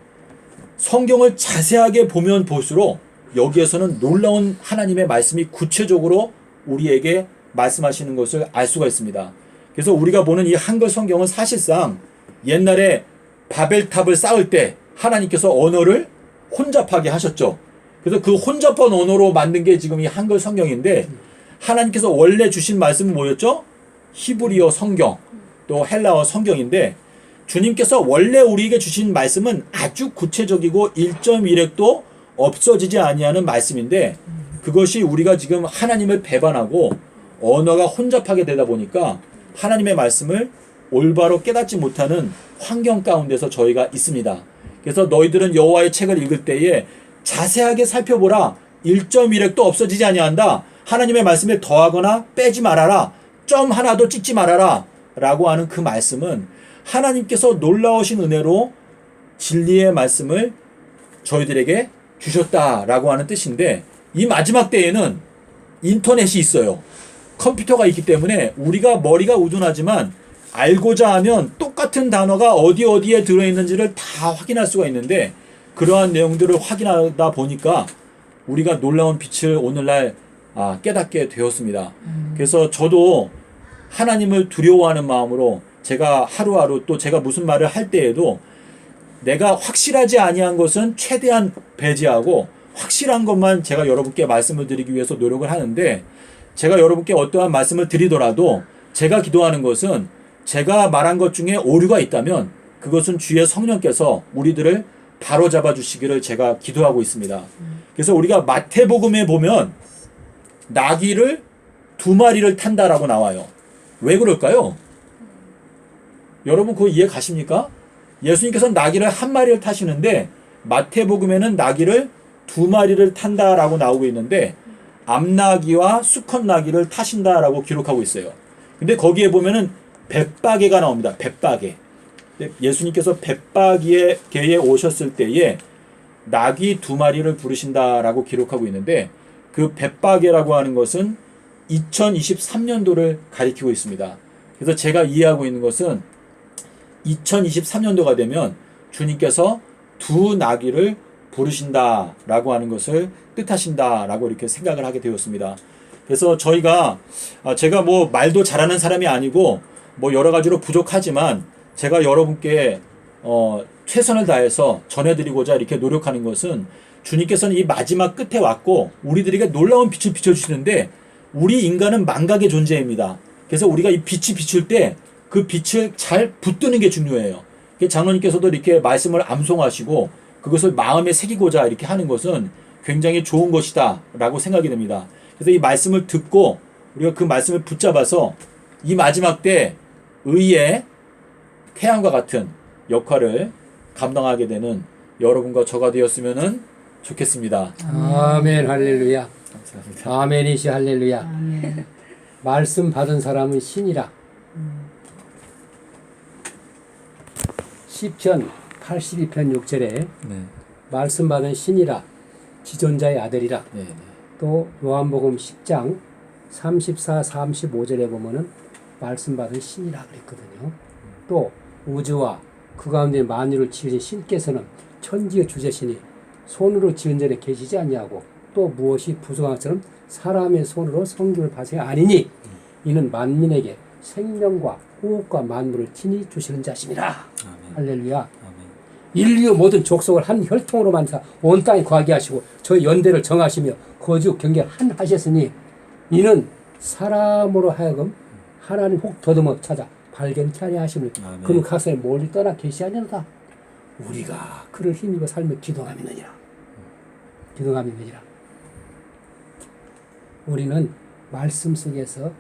성경을 자세하게 보면 볼수록 여기에서는 놀라운 하나님의 말씀이 구체적으로 우리에게 말씀하시는 것을 알 수가 있습니다. 그래서 우리가 보는 이 한글 성경은 사실상 옛날에 바벨탑을 쌓을 때 하나님께서 언어를 혼잡하게 하셨죠. 그래서 그 혼잡한 언어로 만든 게 지금 이 한글 성경인데 하나님께서 원래 주신 말씀은 뭐였죠? 히브리어 성경 또 헬라어 성경인데 주님께서 원래 우리에게 주신 말씀은 아주 구체적이고 1.1획도 없어지지 아니하는 말씀인데 그것이 우리가 지금 하나님을 배반하고 언어가 혼잡하게 되다 보니까 하나님의 말씀을 올바로 깨닫지 못하는 환경 가운데서 저희가 있습니다. 그래서 너희들은 여호와의 책을 읽을 때에 자세하게 살펴보라. 1.1획도 없어지지 아니한다. 하나님의 말씀에 더하거나 빼지 말아라. 점 하나도 찍지 말아라. 라고 하는 그 말씀은 하나님께서 놀라우신 은혜로 진리의 말씀을 저희들에게 주셨다라고 하는 뜻인데 이 마지막 때에는 인터넷이 있어요. 컴퓨터가 있기 때문에 우리가 머리가 우둔하지만 알고자 하면 똑같은 단어가 어디에 들어있는지를 다 확인할 수가 있는데 그러한 내용들을 확인하다 보니까 우리가 놀라운 빛을 오늘날 깨닫게 되었습니다. 그래서 저도 하나님을 두려워하는 마음으로 제가 하루하루 또 제가 무슨 말을 할 때에도 내가 확실하지 아니한 것은 최대한 배제하고 확실한 것만 제가 여러분께 말씀을 드리기 위해서 노력을 하는데, 제가 여러분께 어떠한 말씀을 드리더라도 제가 기도하는 것은 제가 말한 것 중에 오류가 있다면 그것은 주의 성령께서 우리들을 바로잡아 주시기를 제가 기도하고 있습니다. 그래서 우리가 마태복음에 보면 나귀를 2마리를 탄다라고 나와요. 왜 그럴까요? 여러분 그거 이해 가십니까? 예수님께서는 나귀를 1마리를 타시는데 마태복음에는 나귀를 2마리를 탄다라고 나오고 있는데 암나귀와 수컷나귀를 타신다라고 기록하고 있어요. 근데 거기에 보면은 벳바게가 나옵니다. 벳바게. 예수님께서 벳바게에 오셨을 때에 나귀 2마리를 부르신다라고 기록하고 있는데, 그 벳바게라고 하는 것은 2023년도를 가리키고 있습니다. 그래서 제가 이해하고 있는 것은 2023년도가 되면 주님께서 2 나귀를 부르신다라고 하는 것을 뜻하신다라고 이렇게 생각을 하게 되었습니다. 그래서 저희가 제가 뭐 말도 잘하는 사람이 아니고 뭐 여러 가지로 부족하지만 제가 여러분께 최선을 다해서 전해드리고자 이렇게 노력하는 것은, 주님께서는 이 마지막 끝에 왔고 우리들에게 놀라운 빛을 비춰주시는데 우리 인간은 망각의 존재입니다. 그래서 우리가 이 빛이 비출 때 그 빛을 잘 붙드는 게 중요해요. 장로님께서도 이렇게 말씀을 암송하시고 그것을 마음에 새기고자 이렇게 하는 것은 굉장히 좋은 것이다 라고 생각이 됩니다. 그래서 이 말씀을 듣고 우리가 그 말씀을 붙잡아서 이 마지막 때 의의 태양과 같은 역할을 감당하게 되는 여러분과 저가 되었으면 좋겠습니다. 아멘 할렐루야. 감사합니다. 아멘이시 할렐루야. 아멘. 말씀 받은 사람은 신이라. 시편 82편 6절에 네. 말씀 받은 신이라 지존자의 아들이라. 네. 또 요한복음 10장 34, 35절에 보면은 말씀 받은 신이라 그랬거든요. 또 우주와 그 가운데 만유를 지으신 신께서는 천지의 주제시니 손으로 지은 전에 계시지 않냐고, 또 무엇이 부정한 것처럼 사람의 손으로 성경을 파생이 아니니 이는 만민에게 생명과 호흡과 만물을 친히 주시는 자심이라. 아멘. 할렐루야. 아멘. 인류 모든 족속을 한 혈통으로 만드사 온 땅에 거하게 하시고 저 연대를 정하시며 거주 경계를 한 하셨으니 이는 사람으로 하여금 하나님 혹 더듬어 찾아 발견케 하려 하심을 아멘. 그는 각사의 멀리 떠나 계시하냐로다. 우리가 그를 힘입어 살며 기도하면느니라. 기도하면느니라. 우리는 말씀 속에서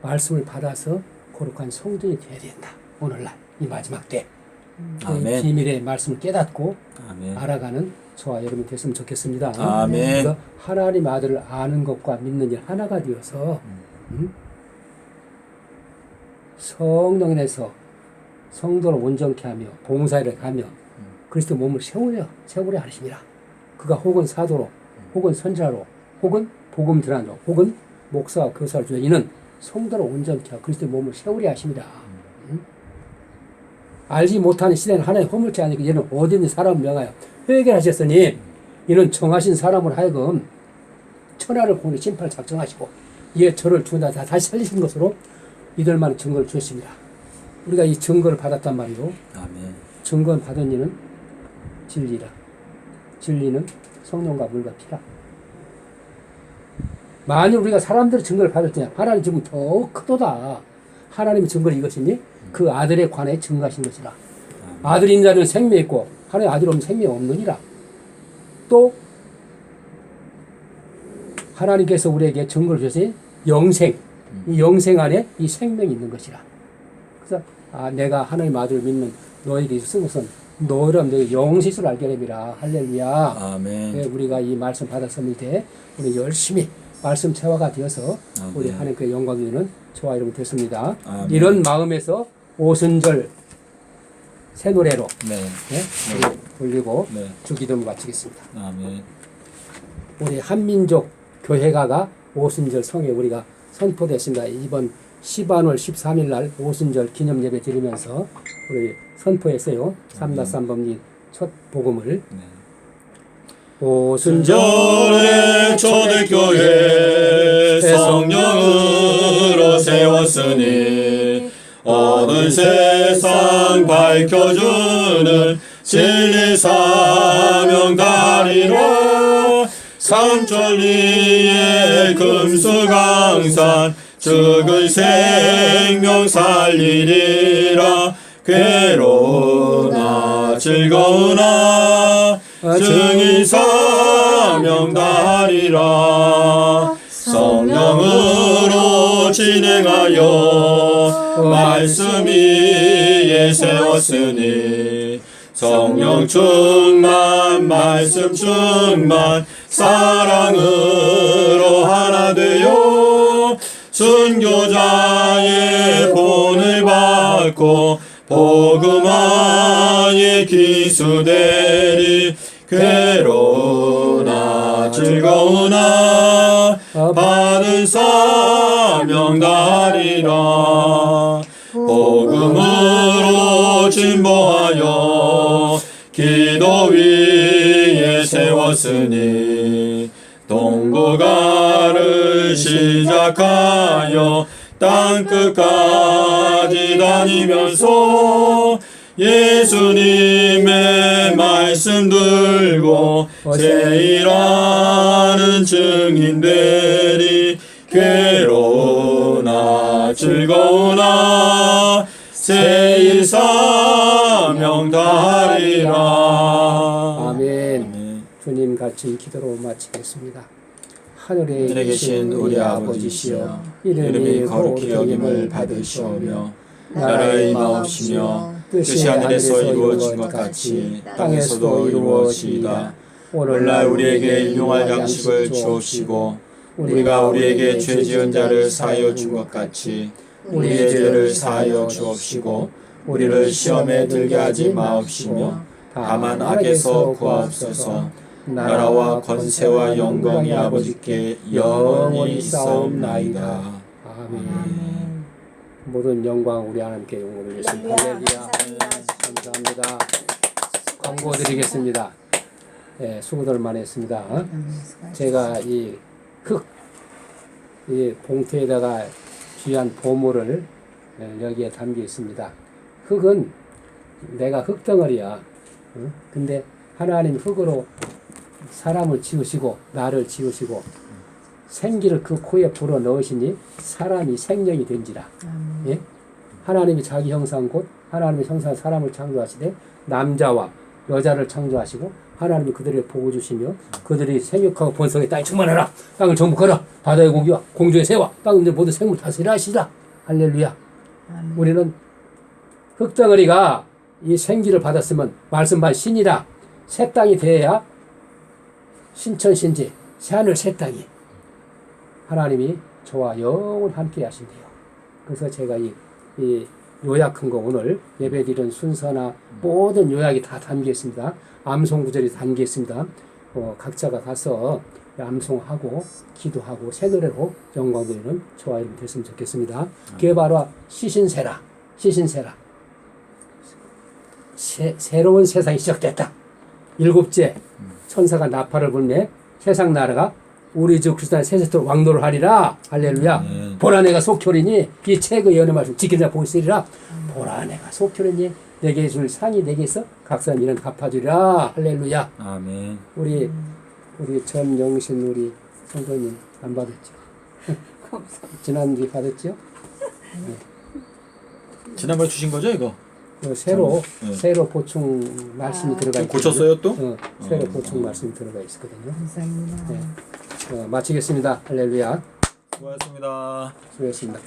말씀을 받아서 거룩한 성전이 되어야 된다. 오늘날 이 마지막 때 아멘. 비밀의 말씀을 깨닫고 아멘. 알아가는 저와 여러분이 됐으면 좋겠습니다. 아멘. 그래서 하나님 아들을 아는 것과 믿는 일 하나가 되어서 성령에서 성도를 온전케 하며 봉사를 가며 그리스도 몸을 세우려 하심이라. 그가 혹은 사도로 혹은 선지자로 혹은 복음 전하로 혹은 목사와 교사를 주여 이는 성도를 온전케 하고 그리스도의 몸을 세우려 하심이라. 알지 못하는 시대는 하나님 허물지 아니고 얘는 어디든지 사람을 명하여 회개하셨으니 이는 정하신 사람을 하여금 천하를 구원의 심판을 작정하시고 이에 저를 죽은 다 다시 살리신 것으로 이들만의 증거를 주셨습니다. 우리가 이 증거를 받았단 말이요. 아멘. 증거를 받은 이는 진리라. 진리는 성령과 물과 피라. 만일 우리가 사람들의 증거를 받을 때 하나님 증거 더 크도다. 하나님의 증거를 이것이니 그 아들에 관해 증거하신 것이라. 아들인 자는 생명이 있고 하나님 아들 없는 생명이 없느니라. 또 하나님께서 우리에게 증거를 주신 영생, 이 영생 안에 이 생명이 있는 것이라. 그래서 내가 하나님 아들을 믿는 너에게 쓴 것은 너희를 너희 영생을 알게 됩니다. 할렐루야. 아멘. 네, 우리가 이 말씀 받았을 때 우리 열심히 말씀 체화가 되어서 아멘. 우리 하나님께 영광이 되는 저와 여러분 됐습니다. 아멘. 이런 마음에서 오순절 새 노래로 네. 우리 돌리고 네. 주기도를 마치겠습니다. 아멘. 우리 한민족 교회가가 오순절 성에 우리가 선포됐습니다. 이번 10안월 13일 날 오순절 기념 예배 드리면서 우리 선포했어요. 삼다삼범리 첫 복음을. 네. 오순절에 초대교회 성령으로 세웠으니 어두운 세상 밝혀주는 진리 사명 다리라. 삼천리의 금수강산 죽은 생명 살리리라. 괴로우나 즐거우나 증인 사명 다리라. 성령으로 진행하여 말씀 위에 세웠으니 성령 충만 말씀 충만 사랑으로 하나 되어 순교자의 본을 받고 복음화의 기수되리. 괴로우나 즐거우나 받은 사명 다리라. 복음으로 진보하여 기도 위에 세웠으니 동고가를 시작하여 땅끝까지 다니면서 예수님의 말씀 들고 제일하는 증인들이 괴로우나 즐거우나 세일 사명 다리라. 아멘. 주님 같이 기도로 마치겠습니다. 하늘에 하늘에 계신 우리 아버지시여, 이름이 거룩히 여김을 받으시오며 나라의 임하옵시며 뜻이 하늘에서 이루어진 것 같이 땅에서도 이루어지이다. 오늘날 우리에게 일용할 양식을 주옵시고 우리가 우리에게 죄 지은 자를 사하여 준 것 같이 우리의 죄를 사하여 주옵시고 우리를 시험에 들게 하지 마옵시며 다만 악에서 구하옵소서. 나라와 권세와 영광이 아버지께 영원히 있사옵나이다. 아멘. 모든 영광 우리 하나님께 영광을 올리겠습니다. 할렐루야. 감사합니다. 광고 드리겠습니다. 네, 수고들 많이 했습니다. 제가 이 봉투에다가 귀한 보물을 여기에 담겨 있습니다. 흙은 내가 흙덩어리야. 근데 하나님 흙으로 사람을 지으시고 나를 지으시고 생기를 그 코에 불어 넣으시니 사람이 생명이 된지라. 예? 하나님이 자기 형상 곧 하나님의 형상 사람을 창조하시되 남자와 여자를 창조하시고 하나님이 그들을 보고 주시며 그들이 생육하고 번성에 땅에 충만하라. 땅을 정복하라. 바다의 고기와 공중의 새와 땅 있는 모든 생물 다스리라 하시라. 할렐루야. 우리는 흙덩어리가 이 생기를 받았으면 말씀반 신이라. 새 땅이 되어야 신천신지 새하늘 새 땅이 하나님이 저와 영원 함께 하신대요. 그래서 제가 이 요약한 거 오늘 예배드리는 순서나 모든 요약이 다 담겨 있습니다. 암송 구절이 담겨 있습니다. 각자가 가서 암송하고 기도하고 새 노래로 영광 드리는 저와 여러분 됐으면 좋겠습니다. 그게 바로 시신세라. 새로운 세상이 시작됐다. 일곱째 천사가 나팔을 불매 세상 나라가 우리 주 그리스도의 세세토록 왕노를 하리라. 할렐루야. 보라 내가 속효리니 이 책의 예언의 말씀 지키는 자 복이 있으리라. 보라 내가 속효리니 내게 줄 상이 내게 있어 각 사람 이는 갚아주리라. 할렐루야. 아멘. 우리 전영신 우리 성도님 안 받았죠? 지난주에 받았죠? 네. 지난번에 주신 거죠 이거? 새로 네. 새로 보충 말씀이 들어가 있거든요. 고쳤어요 또? 새로 보충 말씀이 들어가 있었거든요. 감사합니다. 네. 마치겠습니다. 할렐루야. 수고하셨습니다. 수고했습니다.